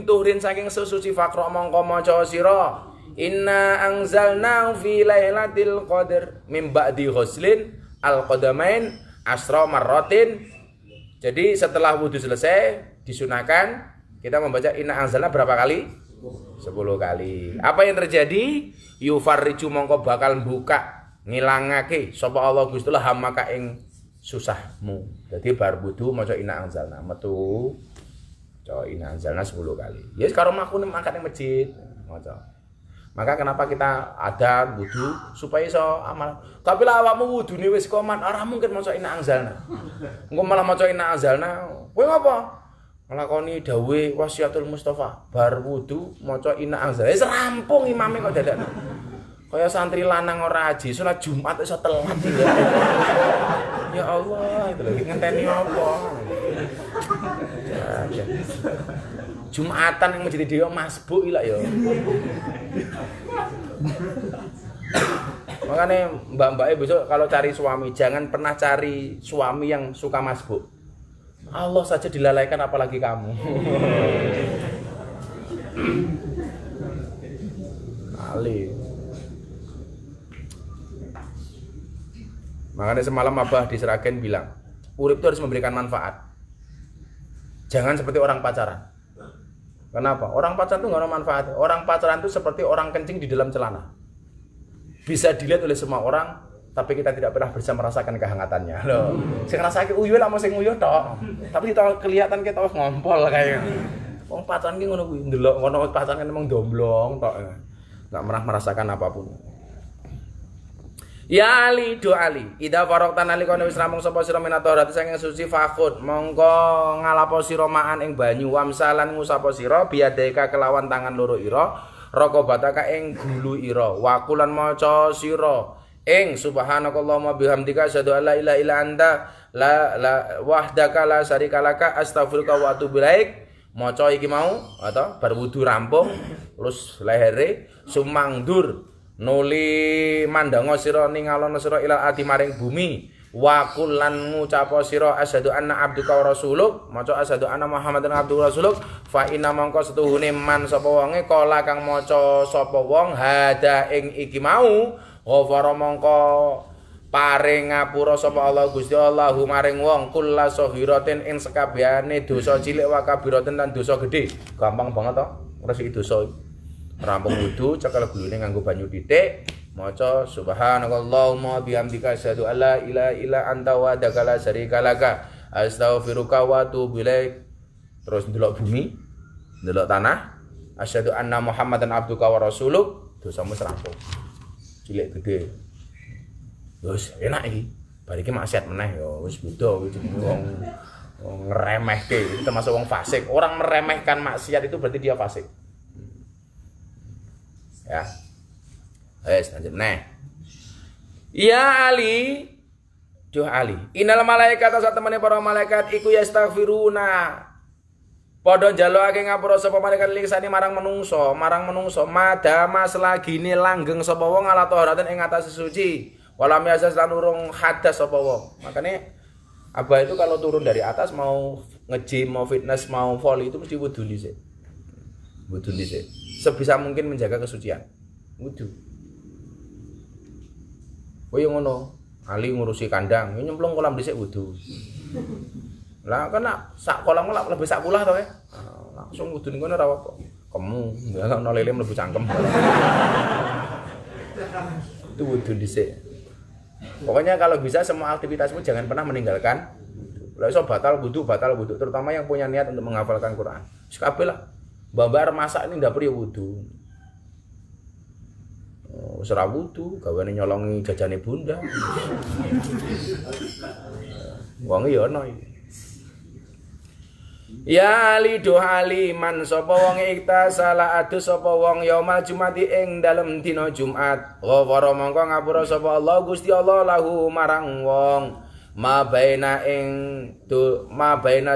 tuhrin saking sesuci fakro mongko maca sira inna anzalna fi lailatul qadar min ba'di ghuslin al-qadamain asra marratin. Jadi setelah wudu selesai disunahkan kita membaca inna anzalna berapa kali? 10 kali. Apa yang terjadi? Yufarriju mongko bakal buka ngilangake sapa Allah Gusti Allah hamaka ing susahmu. Jadi bar wudu maca inna anzalna metu maca inna anzalna 10 kali. Ya karo maku mangkat ning masjid maca. Maka kenapa kita ada wudu supaya iso amal. Tapi lah awakmu wudune wis komat, ora mungkin maca inna anzalna. Engko malah maca inna anzalna. Kowe ngopo? Nglakoni dawuhe wasiatul Mustafa, bar wudu maca inna anzalna. Wis rampung imame kok dadak. Kaya santri lanang ora aji, salat Jumat iso telat. Ya Allah, itu lagi ngenteni apa? Ya. Jumatan yang menjadi dia masbuk ilak ya. Makanya mbak-mbaknya besok kalau cari suami jangan pernah cari suami yang suka masbuk. Allah saja dilalaikan apalagi kamu. Ali. Makanya semalam Abah di Seragen bilang, urip itu harus memberikan manfaat. Jangan seperti orang pacaran. Kenapa? Orang pacaran itu nggak ada manfaat. Orang pacaran itu seperti orang kencing di dalam celana. Bisa dilihat oleh semua orang, tapi kita tidak pernah bisa merasakan kehangatannya. Loh, sing ngrasake uyuh lah mau sing uyuh tok. Tapi kita kelihatan kita ngompol kayak. Wong pacaran ki ngono kuwi, ndelok ngono pacaran emang domblong tok. Enggak pernah merasakan apapun. Ya Ali do Ali, ida farokta nalika wis rampung sapa sira minatorati saking suci fakut, mongko ngalapo sira maan ing banyu wamsalan ngusapa sira biadeka kelawan tangan loro ira, raqabataka ing gulu ira, wakulan maca sira ing subhanakallahumma bihamdika asyhadu an la ilaha illa anta la wahdaka la syarikalaka astaghfiruka wa atubu ilaik. Maca iki mau atau bar wudu rampung terus lehere sumangdur nuli mandanga sira ningalono sira ila ati maring bumi wa kullan ngucapa sira asyhadu anna abduka wa rasuluk maca asyhadu anna muhammadan abduka wa rasuluk fa inna mangka setuhune man sapa wonge kala kang maca sapa wong hada ing iki mau ghafara mangka paring ngapura sapa Allah Gusti Allahu maring wong kulla sahiratin ing sekabehane dosa cilik wa kabiratin lan dosa gedhe. Gampang banget to ngresiki dosa. Rampung wudu cekel gulune nganggo banyu titik maca subhanakallahumma bihamdika asyhadu an la ilaha illa anta wahdaka la syarikalaka astaghfiruka wa atubu ilaik. Terus ndelok bumi ndelok tanah asyhadu anna muhammadan abduka wa rasuluk dosamu rampung cilik gede wis enak iki bar iki maksiat meneh ya wis beda iki wong ngremehke termasuk wong fasik. Orang meremehkan maksiat itu berarti dia fasik. Ya. Wes lanjut neh. Ya Ali, Innal malaikat satemene para malaikat iku yastaghfiruna. Padha njalukake ngapura sapa malaikat lingsani marang menungso madama selagine langgeng sapa wong ala taharatin ing atase suci walam yasas lan urung hadas sapa wong. Makane Abah itu kalau turun dari atas mau nge-gym, mau fitness, mau volley itu mesti wudu dhisik. Wudu dhisik. Sebisa mungkin menjaga kesucian. Wudu. Koyo ngono, Ali ngurusi kandang, nyemplung kolam dhisik wudu. Lah kan sak kolam lebih sak kulah to ya. Langsung wudu ning kono ora apa. Kemu, enggak ono lele mlebu cangkem. Itu wudu dhisik. Pokoknya kalau bisa semua aktivitasmu jangan pernah meninggalkan. Kalau iso batal wudu, terutama yang punya niat untuk menghafalkan Quran. Wis kabeh lah. Babar masak ini ndak perlu wudu. Wis ora wudu, gawane nyolongi jajane bunda. Wong ya ono iki. Ya ali dohali man sapa wong iktasala adus sapa wong yaumal jumati ing dalem dina Jumat ghafara mongko ngapura sapa Allah Gusti Allah lahu marang wong ma baina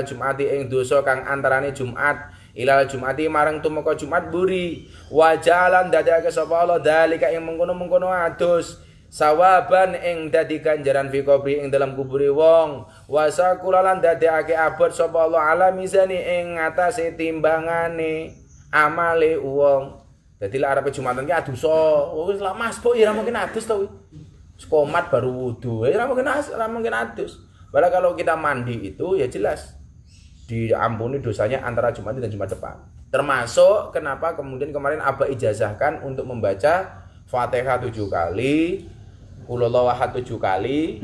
Jumati ing dosa kang antarane Jumat ilal Jumati marang tumeka Jumat buri wajalan dadake sapa Allah dalika ing mengkono-mengkono adus sawaban ing dadi ganjaran fi kubri ing dalam kubure wong wasakulalan dadekake abot sapa Allah ala mizani ing ngatasé timbangane amale wong. Dadi lek arepe Jumatan ki adusa wis lah Mas Bo ya ora mungkin adus to wis komat baru wudu ya ora mungkin adus. Padahal kalau kita mandi itu ya jelas diampuni dosanya antara Jumat dan Jumat depan. Termasuk kenapa kemudian kemarin Abah ijazahkan untuk membaca Fatihah 7 kali, Qul huwallahu ahad 7 kali,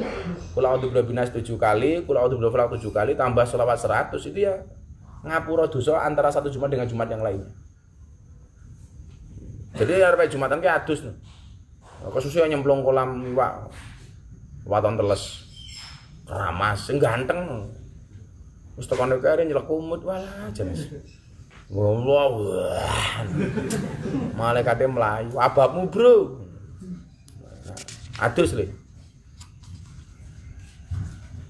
Qul a'udzu birabbin nas 7 kali, Qul a'udzu birabbil falaq 7 kali, tambah sholawat 100 itu ya ngapura dosa antara satu Jumat dengan Jumat yang lainnya. Jadi arep Jumatan ki adus. Khususnya nyemplung kolam iwak. Waton teles. Ramas sing ganteng. Wis tekone kare nyelek kumut walah jenis. Wow. Malaikate mlayu, ababmu, Bro. Adus le.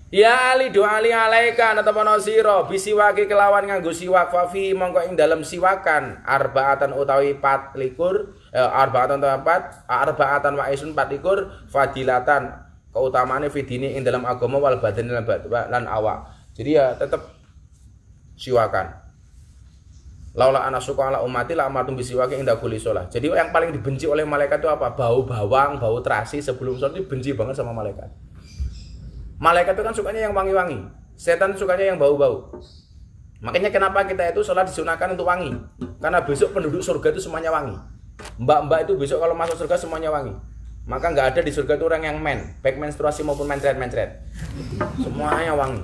Ya ali do ali alaika natapono sira bisiwake kelawan nganggo siwak fafi mongko ing dalem siwakan arbaatan utawi 24 arbaatan wa isun 24 fadilatan keutamaane fidini ing dalam agama wal badan lan awak. Jadi ya tetap siwakan. Laula ana suka ala ummati la amatum bisiwake inda kulli shalah. Jadi yang paling dibenci oleh malaikat itu apa? Bau bawang, bau terasi sebelum sholat itu benci banget sama malaikat. Malaikat itu kan sukanya yang wangi-wangi. Setan sukanya yang bau-bau. Makanya kenapa kita itu sholat disunahkan untuk wangi? Karena besok penduduk surga itu semuanya wangi. Mbak-mbak itu besok kalau masuk surga semuanya wangi. Maka nggak ada di surga itu orang yang baik menstruasi maupun mencret-mencret. Semuanya wangi.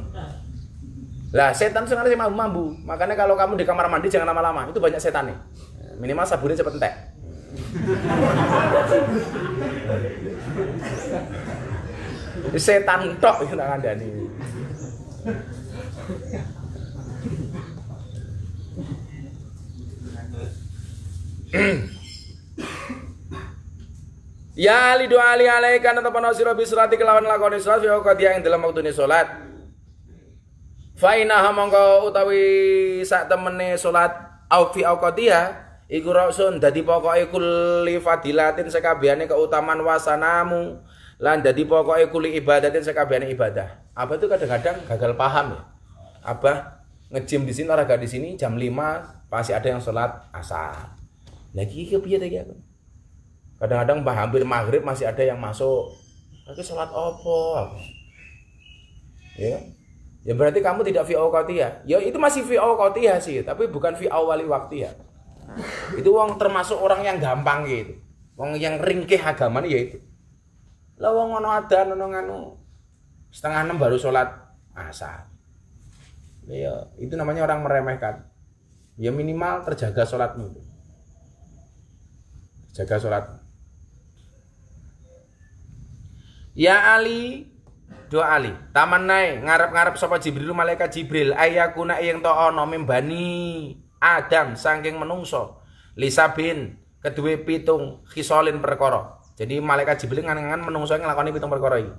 Lah setan sebenarnya mambu. Makanya kalau kamu di kamar mandi jangan lama-lama. Itu banyak setan nih. Minimal sabunnya cepet entek. Setan tok kita ngandani. Ya ali doa ali alaikan atau panasira bisurati kelawan lakoni salat ya qadiya ing dalam waktune salat. Fa inaha mongko utawi sak temene salat au fi auqatiha iku rasul dadi pokoke kulli fadilatin sekabehane keutamaan wasanamu lan dadi pokoke kulli ibadatin sekabehane ibadah. Abah itu kadang-kadang gagal paham ya. Abah nge-gym di sini olahraga di sini jam 5 pasti ada yang salat asar. Lagi iki piye ta iki aku? Kadang-kadang hampir maghrib masih ada yang masuk. Lagi salat opo? Ya. Ya berarti kamu tidak fi auqatiyah. Ya itu masih fi auqatiyah sih, tapi bukan fi awali waktiyah. Itu wong termasuk orang yang gampang gitu. Wong yang ringkih agamane ya itu. Lah wong ono adzan ono nganu 5:30 baru salat asar. Ya itu namanya orang meremehkan. Ya minimal terjaga salatmu. Jaga salat. Ya Ali doa Ali taman naik ngarep-ngarep sapa Jibril malaikat Jibril ayakuna yang to ana membani Adam saking menungso lisabin kedue pitung khisolin perkara. Jadi malaikat Jibril ngangen menungso nglakoni pitung perkara iki.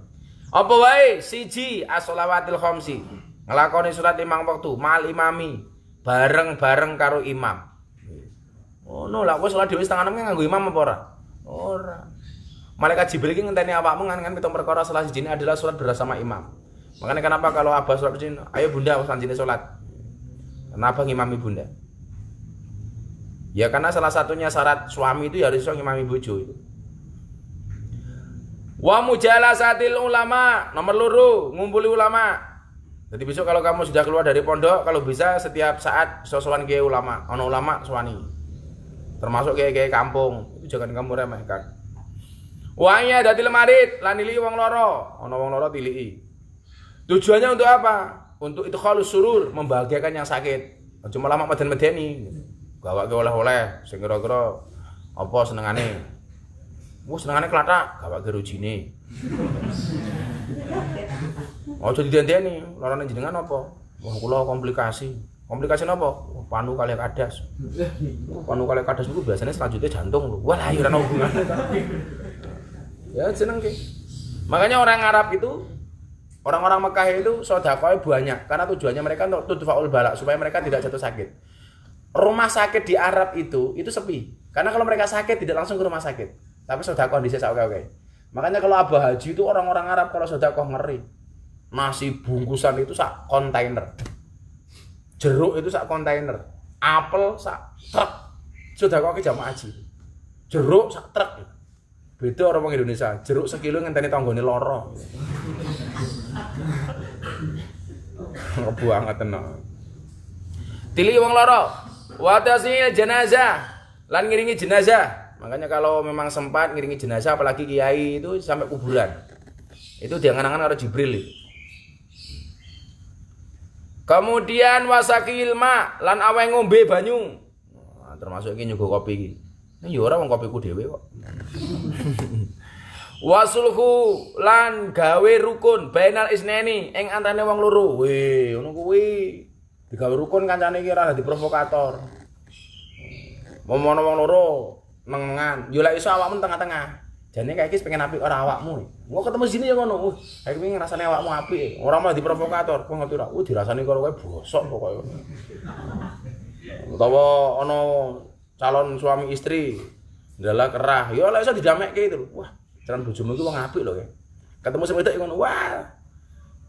Apa wae? Siji as-shalawatil khamsi. Nglakoni salat 5 wektu mal imami bareng-bareng karo imam. Ngono lah kowe salat dhewe setengah 6 nganggo imam apa ora? Ora. Malaikat Jibril iki ngenteni awakmu kan pitung perkara salah sijine adalah salat bersama imam. Makanya kenapa kalau abah salat di sini, ayo bunda sanjine salat. Kenapa ngimami bunda? Ya karena salah satunya syarat suami itu harus iso ngimami bojo itu. Wa mujalasatil ulama, nomor loro, ngumpuli ulama. Jadi besok kalau kamu sudah keluar dari pondok, kalau bisa setiap saat sosokan kiai ulama, ono ulama suwani. Termasuk kiai-kiai kampung, itu jangan kamu remehkan. Wa ya dadi lemarit, lan nili wong loro, ono wong loro tiliki. Tujuannya untuk apa? Untuk itu khalus surur, membahagiakan yang sakit. Cuma lama meden-medeni. Gawake oleh-oleh sing kira-kira apa senengane. Wah senengane klathak, gawake rujine. Ojo didendeni, larane jenengan apa? Wah kula komplikasi. Komplikasi napa? Panu kali kadas. Panu kali kadas niku biasanya selanjutnya jantung lho. Wah, ya ora ana hubungane. Ya seneng ki. Makanya orang Arab itu, orang-orang Mekah itu sedekahnya banyak karena tujuannya mereka untuk tudfaul balak supaya mereka tidak jatuh sakit. Rumah sakit di Arab itu sepi. Karena kalau mereka sakit tidak langsung ke rumah sakit. Tapi sedekah dhisik oke. Makanya kalau abah haji itu orang-orang Arab kalau sedekah ngeri. Nasi bungkusan itu sak kontainer. Jeruk itu sak kontainer. Apel sak truk. Sedekah ke jamaah haji. Jeruk sak truk. Beda orang Indonesia. Jeruk sekilo ngenteni tanggane loro. Ngebuanget tenan. Tili wong loro. Wa tasil jenazah. Lan ngiringi jenazah. Makanya kalau memang sempat ngiringi jenazah apalagi kiai itu sampai kuburan. Itu diangan-angan karo Jibril. Kemudian wasakil ma lan awe ngombe banyu. Nah, termasuk iki nyuguh kopi iki. Ya ora wong kopiku dhewe kok. Wasulhu lan gawe rukun bainal isneni ing antane wong loro. Weh, ngono kuwi. Digawe rukun kancane iki ora dadi provokator. Momono wong loro nengan, yo lek iso awakmu tengah-tengah. Jane kayak iki pengen apik ora awakmu. Engko ketemu sini ya ngono. Kayak pengen ngrasane awakmu apik. Ora malah diprovokator. Kok ngerti ora? Dirasani karo kowe bosok pokoke. Utawa ana calon suami istri ndalah kerah. Yo lek iso didamekke itu lho. Wah, calon bojomu iki wong apik lho ya. Ketemu sing wedok ngono. Wah.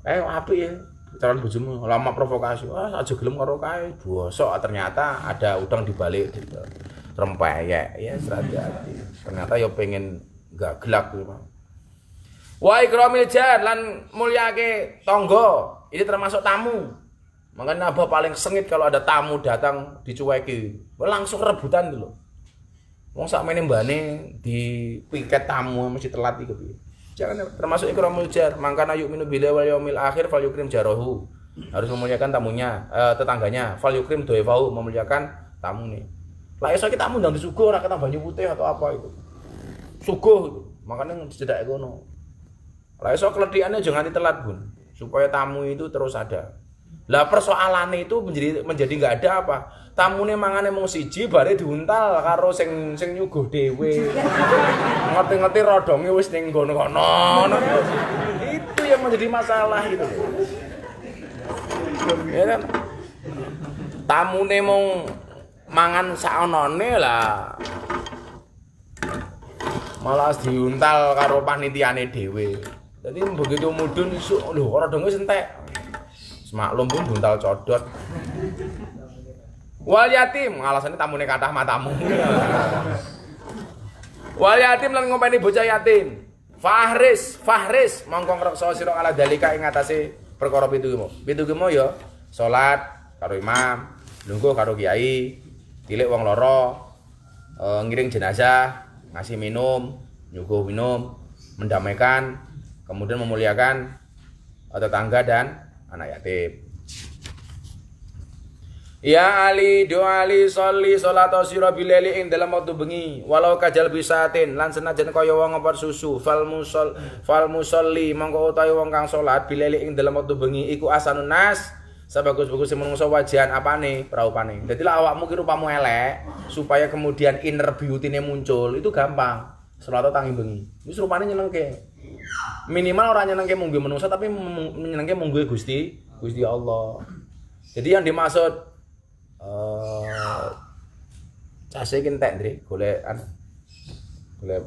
Apik ya. Calon bojomu lama provokasi. Wah, aja gelem karo kae. Bosok ternyata ada udang di balik gitu. Rempeyek ya hati-hati. Ternyata ya pengen gak gelak gitu. Wa ikramil jar lan mulyake tangga. Ini termasuk tamu. Makanya Abah paling sengit kalau ada tamu datang dicueki. Langsung rebutan gitu loh. Wong sakmene mbane dipiket tamu mesti telat iki piye. Jangan termasuk ikramil jar. Mangkana yu'minu billahi wal yaumil akhir fal yukrim jarahu. Harus memuliakan tamunya, tetangganya. Fal yukrim doefahu, memuliakan tamune. Lah iso kita ngundang disuguh ora ketang banyu putih atau apa itu. Suguh itu. Makanya dijedake ngono. Lah iso kledhikane aja nganti telat, Bun. Supaya tamu itu terus ada. Lah persoalannya itu menjadi enggak ada apa. Tamune mangane mung siji bare diuntal karo sing nyuguh dhewe. Ngerti-ngerti rodonge wis ning ngono-ngono. Itu yang menjadi masalah itu. Ya kan? Tamune mung mangan saonone lah. Malah diuntal karo panitiane dhewe. Jadi begitu mudun isuk lho ora dong wis entek. Semaklum pun buntal codot. Wal yatim, alasane tamune kathah matamu. Wal yatim lan ngompeni bocah yatim. Fahris mongko ngreksa sira ala dalika ing atase perkara pitu ki mau ya salat karo imam, lungguh karo kiai, tilik wong loro, ngiring jenazah, ngasih minum, nyuguh minum, mendamaikan, kemudian memuliakan tetangga dan anak yatim. Ya Ali doa Ali sholli salata sira bilali ing dalam waktu bengi walau kajal bisatin lan senajan kaya wong ngopot susu fal musolli mongko utahe wong kang salat bilali ing dalam waktu bengi iku asanun nas sabagus-bagus menungso wajihan apane praupane. Dadi lah awakmu ki rupamu elek supaya kemudian inner beauty-ne muncul itu gampang. Salat tangi bengi. Wis rupane nyenengke. Minimal ora nyenengke mungguh menungso tapi nyenengke mungguh Gusti Allah. Jadi yang dimaksud case iki entek Ndre, golek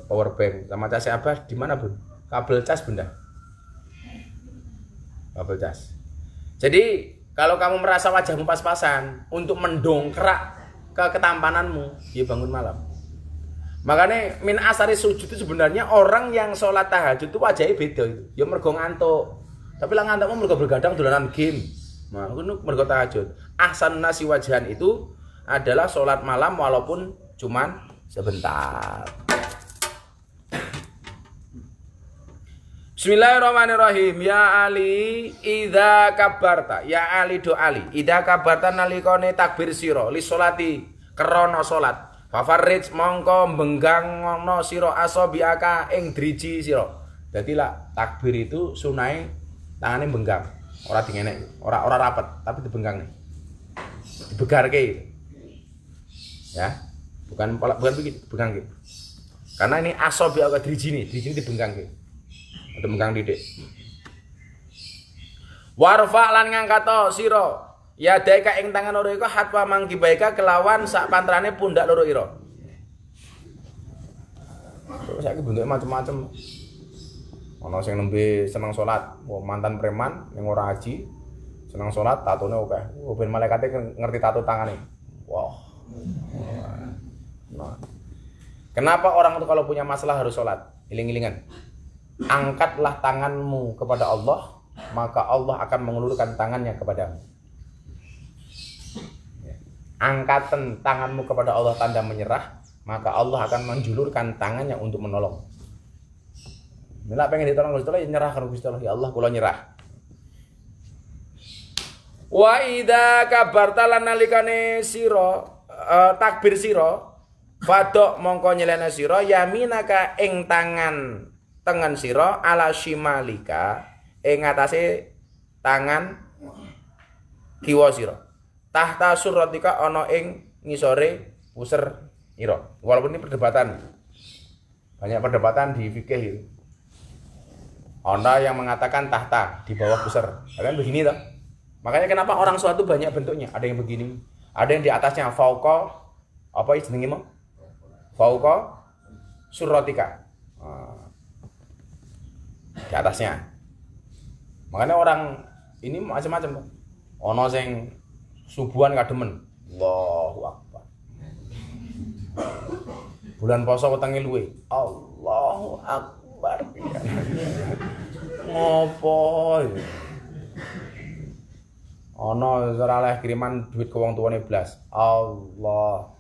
power bank sama case Abah di mana, Bun? Kabel cas benda. Kabel cas. Jadi, kalau kamu merasa wajahmu pas-pasan untuk mendongkrak ketampananmu, ya bangun malam. Makanya min asari sujud itu sebenarnya orang yang sholat tahajud itu wajahnya beda itu. Ya mergo ngantuk. Tapi lah ngantukmu mergo bergadang dolanan game. Nah, itu mergo tahajud. Ahsan nasi wajahan itu adalah sholat malam walaupun cuman sebentar. Bismillahirrahmanirrahim. Ya Ali, idza kabarta. Ya Ali do Ali. Idza kabarta nalikane takbir sira li sholati krana salat. Fafarrij mongko benggangono sira asabiaka ing driji sira. Dadi lah takbir itu sunai tangane benggang. Ora dingenek, ora rapet, tapi dibenggang nih. Dibegarke. Ya. Bukan begitu, benggang gitu. Karena ini asabiaka driji nih, driji dibenggang. Menggang didik. Warfa lan ngangkato sira ya daika ing tangan loro iku hatwa mangkibaika kelawan sak pantrane pundak loro ira. Saiki bentuke macam-macam. Ana sing nembe seneng salat, mantan preman ning ora haji, seneng salat tatone akeh. Ben malaikate ngerti tato tangane. Wah. Nah. Kenapa orang itu kalau punya masalah harus salat? Iling-ilingan. Angkatlah tanganmu kepada Allah, maka Allah akan mengulurkan tangannya kepadamu. Angkatan tanganmu kepada Allah tanda menyerah, maka Allah akan menjulurkan tangannya untuk menolong. Bila pengen ditolong Gusti Allah, nyerah karo Gusti Allah. Ya Allah, kula nyerah. Wa idza kabarta lan nalikane sira takbir sira, fadok mongko nyelene sira yaminaka ing tangan sira ala shimalika ing atase tangan kiwa sira. Tahta suratika ana ing ngisore puser ira. Walaupun ini perdebatan. Banyak perdebatan di fikih itu. Ada yang mengatakan tahta di bawah puser. Kan begini toh. Makanya kenapa orang suatu banyak bentuknya. Ada yang begini, ada yang di atasnya fauqa apa jenenge mau? Fauqa suratika. Di atasnya. Makanya orang ini macam-macam. Ono sing subuhan kademen. Allahu Akbar. Bulan poso wetenge luwe. Allahu Akbar. Ngopo? Ono ora oleh kiriman duit ke wong tuane blas. Allah.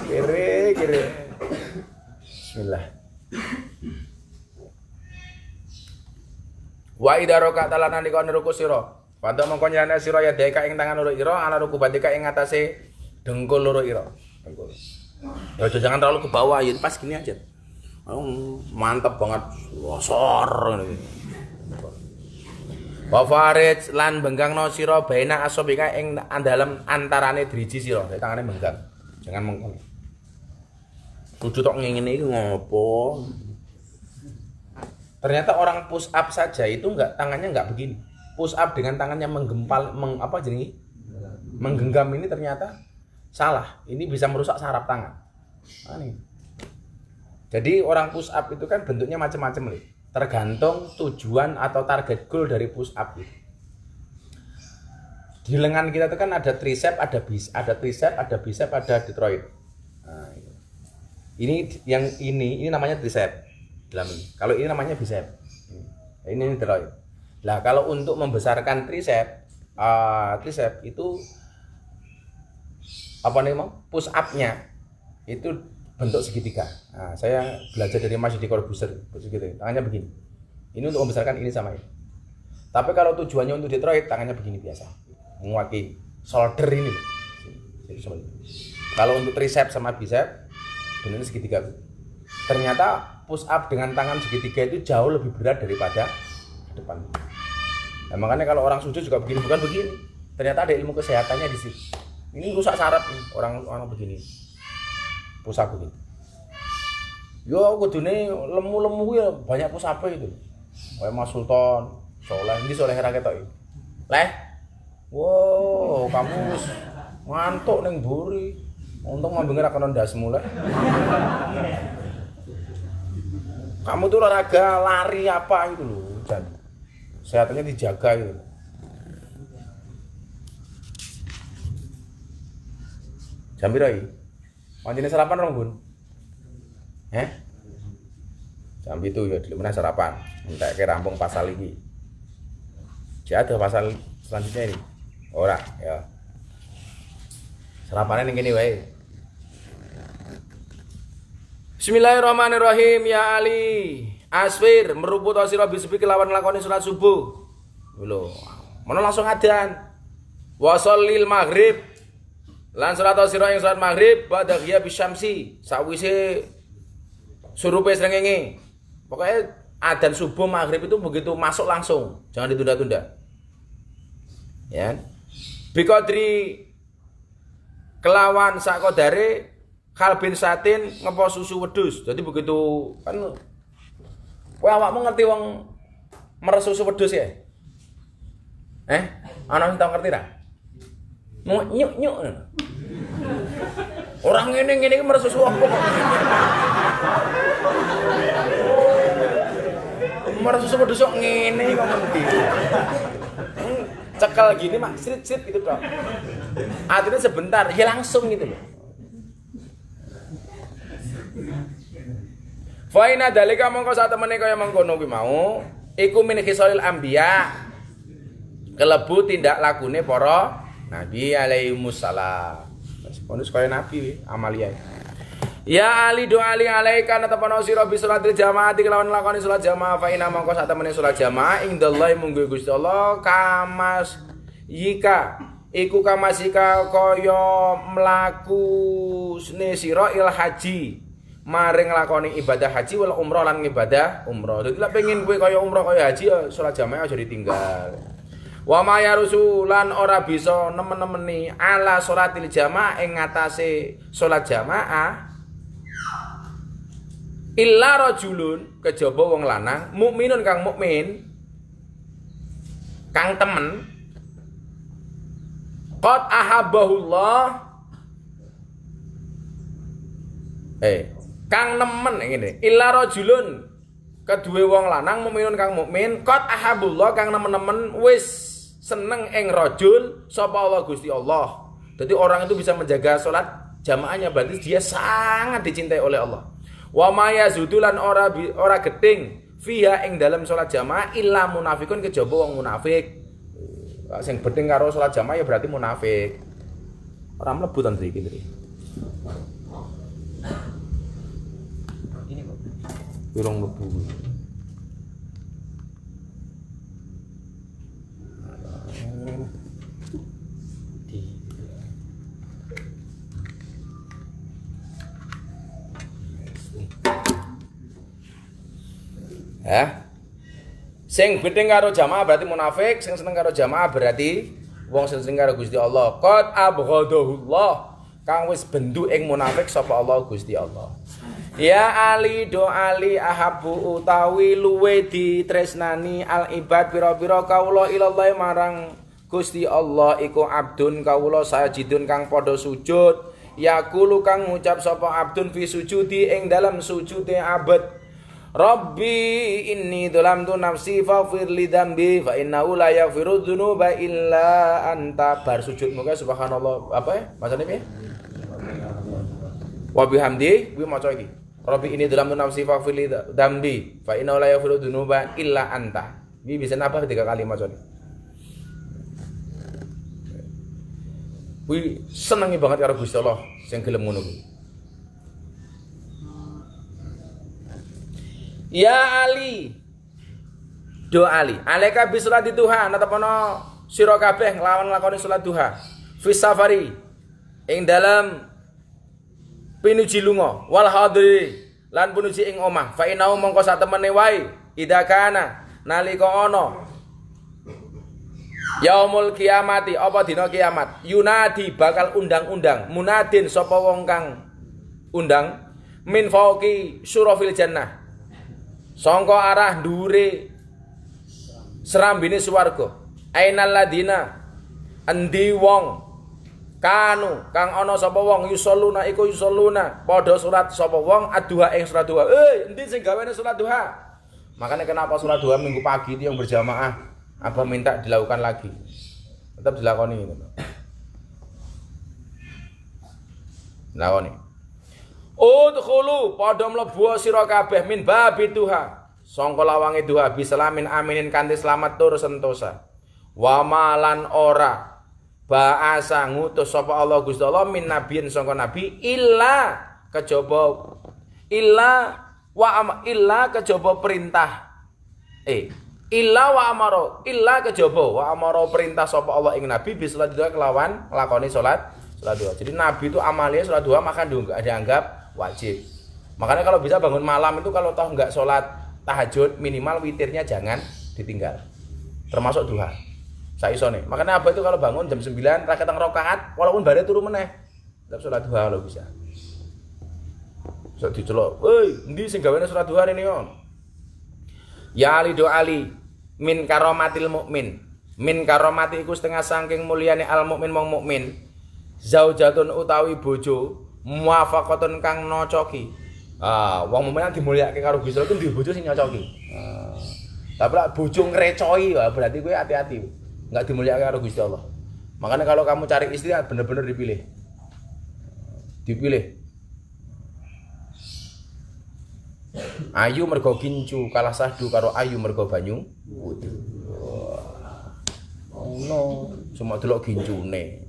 Kiri. Bismillah. Wa idza rakaata lan nalika ruku sira. Padha mongko nyane sira ya deka ing tangan loro ira ala ruku batika ing atase dengkul loro ira. Dengkul. Ya jangan terlalu ke bawah ya pas gini aja. Mantap banget. Losor ngene. Wa farid lan benggangno sira baina asobika ing dalem antarane driji sira. Tangane benggang. Jangan mengkon. Kudu tok ngene iki ngopo? Ternyata orang push up saja itu tangannya enggak begini. Push up dengan tangannya menggenggam ini ternyata salah. Ini bisa merusak saraf tangan. Aneh. Jadi orang push up itu kan bentuknya macam-macam, nih. Tergantung tujuan atau target goal dari push up itu. Di lengan kita itu kan ada tricep, ada tricep, ada bicep, ada deltoid. Nah, ini namanya tricep dalam ini. Kalau ini namanya bicep. Ini deltoid. Nah, kalau untuk membesarkan tricep itu push up-nya itu bentuk segitiga. Nah, saya belajar dari Mas Didi Corbuzier begitu. Tangannya begini. Ini untuk membesarkan ini sama ini. Tapi kalau tujuannya untuk deltoid, tangannya begini biasa. Mewakili shoulder ini. Jadi seperti itu. Kalau untuk tricep sama bicep, bentuknya segitiga. Ternyata push up dengan tangan segitiga itu jauh lebih berat daripada depan. Nah, makanya kalau orang sujud juga begini, bukan begini. Ternyata ada ilmu kesehatannya di sini. Ini rusak saraf nih, orang begini. Push up begini. Yo kudune lemu-lemu ya banyak push up itu. Kayak Mas Sultan, soleh, ndi soleh ra ketok iki. Leh. Wow, kamu wis ngantuk ning mburi. Untung ngambenge ra kena ndasmu leh. Kamu tuh olahraga lari apa gitu loh, dan sehatannya dijaga gitu. Jam piro iki? Pancene sarapan rong, Bun? Jam itu ya dulu mana sarapan. Entek ke rampung pasal iki. Jadi ada pasal selanjutnya ini. Ora, ya. Sarapannya ning kene wae. Bismillahirrahmanirrahim. Ya Ali, asfir meruput sira bisbi kelawan lakoni salat subuh. Lho, menawa langsung adzan. Wa shallil maghrib. Lan salat sira ing salat maghrib badha ghiya bisyamsi, sawise surupe srengenge. Pokoknya adzan subuh maghrib itu begitu masuk langsung, jangan ditunda-tunda. Ya. Biqadri kelawan sakodare kalbin satin ngepo susu wedhus. Jadi begitu kan kowe awakmu ngerti wong meres susu wedhus ya? Ana sing tau ngerti ra? Nyuk. Orang ngene iki meres susu apa kok? Meres susu wedhus kok ngene kok ngerti. Cekel gini mak sit gitu dong. Artinya sebentar, ya langsung gitu loh. Fa inna dalika mongko sak temene kaya mengkono kuwi mau iku min khisalil anbiya. Kelebu tindak lakune para nabi alaihimussalam. Wis kaya nabi amalia. Ya Ali do Ali alaika natapana sira bi salatil jamaah kelawan lakoni salat jamaah fa inna mongko sak temene salat jamaah indallahi munggu Gusti Allah kamas yika iku kamasika kaya mlaku sira il haji maring nglakoni ibadah haji wal umrah lan ibadah umrah. Dadi lek pengin kowe kaya umrah kaya haji ya salat jamaah aja ditinggal. Wa ma yarusu lan ora bisa nemen-nemeni ala salatil jamaah ing ngatasé salat jamaah illa rajulun kejaba wong lanang mukminun kang mukmin kang temen qad ahabbahullah kang nemen ngene illa rajulun kedue wong lanang mukminun kang mukmin qad ahabbullah kang nemen-nemen wis seneng ing rajul sapa Allah Gusti Allah. Jadi orang itu bisa menjaga salat jamaahnya berarti dia sangat dicintai oleh Allah. Wa ma yazudulan ora geting fiha ing dalam salat jamaah illa munafikun kejaba wong munafik. Sing beting karo salat jamaah ya berarti munafik. Ora mlebu ten iki. Ini kok. Urung mlebu. Sing bedeng karo jamaah berarti munafik, sing seneng karo jamaah berarti wong sing seneng karo Gusti Allah. Qad abghadahullah, kang wis bendu ing munafik sapa Allah Gusti Allah. Ya Ali do Ali ahabu utawi luwe ditresnani al ibad pira-pira kawula ilallah marang Gusti Allah iku abdun kawula sajidun kang padha sujud. Yaqulu kang ngucap sapa abdun fi sujudi ing dalam sujude abad. Rabbi inni dzalamtu nafsi faghfir li dzambi fa innahu la yaghfiru dzunuba illa anta. Bar sujud muga subhanallah apa ya? Macane piye? Wa bihamdi kuwi maca iki. Rabbi inni dzalamtu nafsi faghfir li dzambi fa innahu la yaghfiru dzunuba illa anta. Iki bisa napa 3 kali macane. Kuwi senengi banget karo Gusti Allah sing gelem ngono kuwi. Ya Ali do Ali alaika bi sholati duha natapana sira kabeh nglawan nglakoni salat duha fi safari ing dalam pinuji lunga wal hadri lan pinuji ing omah fa inau mongko sak temene wae idakana nalika ana yaumul kiamati apa dina kiamat yunadi bakal undang-undang munadin sapa wong kang undang min fauqi surafil jannah sangka arah dhuwure Serambine swarga. Ainal ladina endi wong kanu kang ana sapa wong yusalluna iku yusalluna padha salat sapa wong aduha ing salat duha. Endi sing gawene salat duha? Makanya kenapa salat duha minggu pagi itu yang berjamaah Abah minta dilakukan lagi. Tetap dilakoni gitu. Lakoni. Udkhulu padha mlebu sira kabeh min babi duha. Sangka lawange duha bisalamin aminin kanthi selamat tur sentosa. Wa malan ora ba'asa ngutus sapa Allah Gusti Allah min nabiyin sangka nabi illa kejaba kejaba perintah illa wa amara illa kejaba wa amara perintah sapa Allah ing nabi bisalat duha kelawan nglakoni salat duha. Jadi nabi itu amalnya salat duha maka enggak dianggap wajib. Makanya kalau bisa bangun malam itu kalau toh enggak salat tahajud minimal witirnya jangan ditinggal. Termasuk duha. Saisone. Makanya apa itu kalau bangun jam 9 rakaat walaupun bare turu meneh tetap salat duha kalau bisa. Sok dicelok, endi sing gawene salat duha rene yo. Ya Ali do Ali min karomatil mukmin. Min karomati iku setengah saking mulyane al mukmin wong mukmin. Zaujatun utawi bojo muwafaqatun kang nocoki. Wong mukmin dimulyakake karo Gusti Allah ku duwe bojo sing nyocoki. Tapi lek bojo ngrecoki berarti kowe hati-hati. Enggak dimulyakake karo Gusti Allah. Makanya kalau kamu cari istri bener-bener dipilih. Ayu mergo kincu kalah sahdu karo ayu mergo banyu putih. Oh no, cuma delok gincune.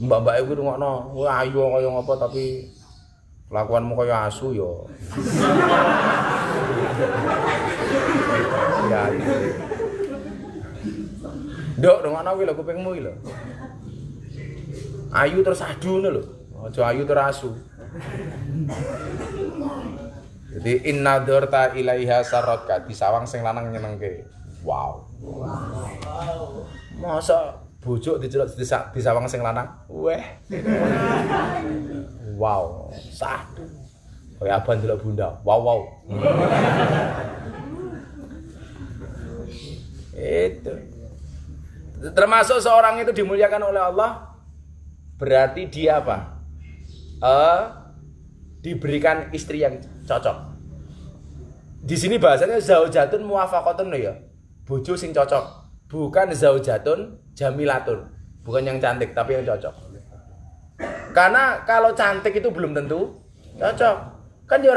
Mbak-mbake kuwi rungokno, wah ayu kaya ngapa tapi kelakuanmu kaya asu yo. Ya. Nduk rungokno kuwi lho kupingmu iki lho. Ayu terus sahdu ngono lho. Aja ayu terus asu. Jadi inna dzarta ilaiha saratka disawang sing lanang nyenengke. Wow. Masa bojo diceluk disawang sing lanang? Weh. Wow, sahdu. Kaya abang delok bunda. Wow. Itu. Termasuk seorang itu dimuliakan oleh Allah berarti dia apa? Diberikan istri yang cocok. Di sini bahasanya zaujatun muwafaqatun ya. Bojo sing cocok. Bukan zaujatun jamilatun. Bukan yang cantik tapi yang cocok. Karena kalau cantik itu belum tentu cocok. Kan ya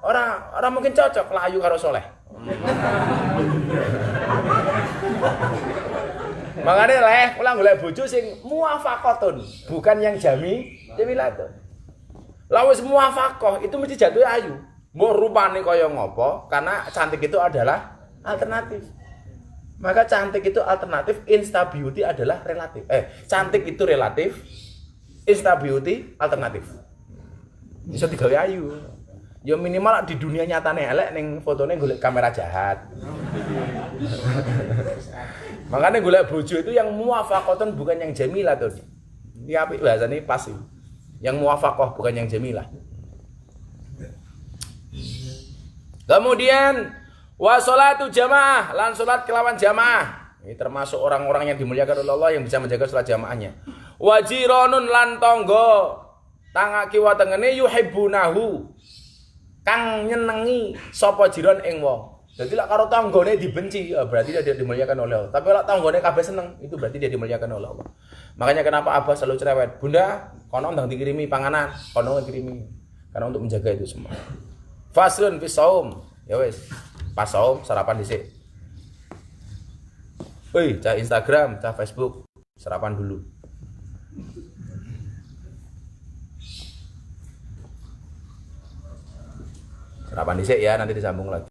orang mungkin cocok layu karo soleh. Makanya ulang golek bojo sing muwafaqatun, bukan yang jamilatun. Lah wis muwafaqah itu mesti jatuh ayu. Mbok rupane kaya ngopo? Karena cantik itu adalah alternatif. Maka cantik itu alternatif, insta beauty adalah relatif. Cantik itu relatif, insta beauty alternatif. Bisa digawe ayu. Ya minimal di dunia nyatane elek ning fotone golek kamera jahat. Makanya golek bojo itu yang muwafaqatun bukan yang jamilah tuh. Ini apik bahasane pas iki. Yang muwafaqah bukan yang jamilah. Kemudian wa sholatu jamaah lan salat kelawan jamaah. Ini termasuk orang-orang yang dimuliakan oleh Allah yang bisa menjaga salat jamaahnya. Wa jiranun lan tangga tanga kiwa tengene yuhibbunahu kang nyenengi sapa jiran ing wong. Jadi lek karo tanggane dibenci berarti dia dimuliakan oleh Allah. Tapi lek tanggane kabeh seneng itu berarti dia dimuliakan oleh Allah. Makanya kenapa Abah selalu cerewet, Bunda, kono ndang dikirimi panganan, kono dikirimi. Karena untuk menjaga itu semua. Faslun fi shaum. Ya wis, pas saum sarapan dhisik. Cah Instagram, cah Facebook, sarapan dulu. Sarapan dhisik ya, nanti disambung lagi.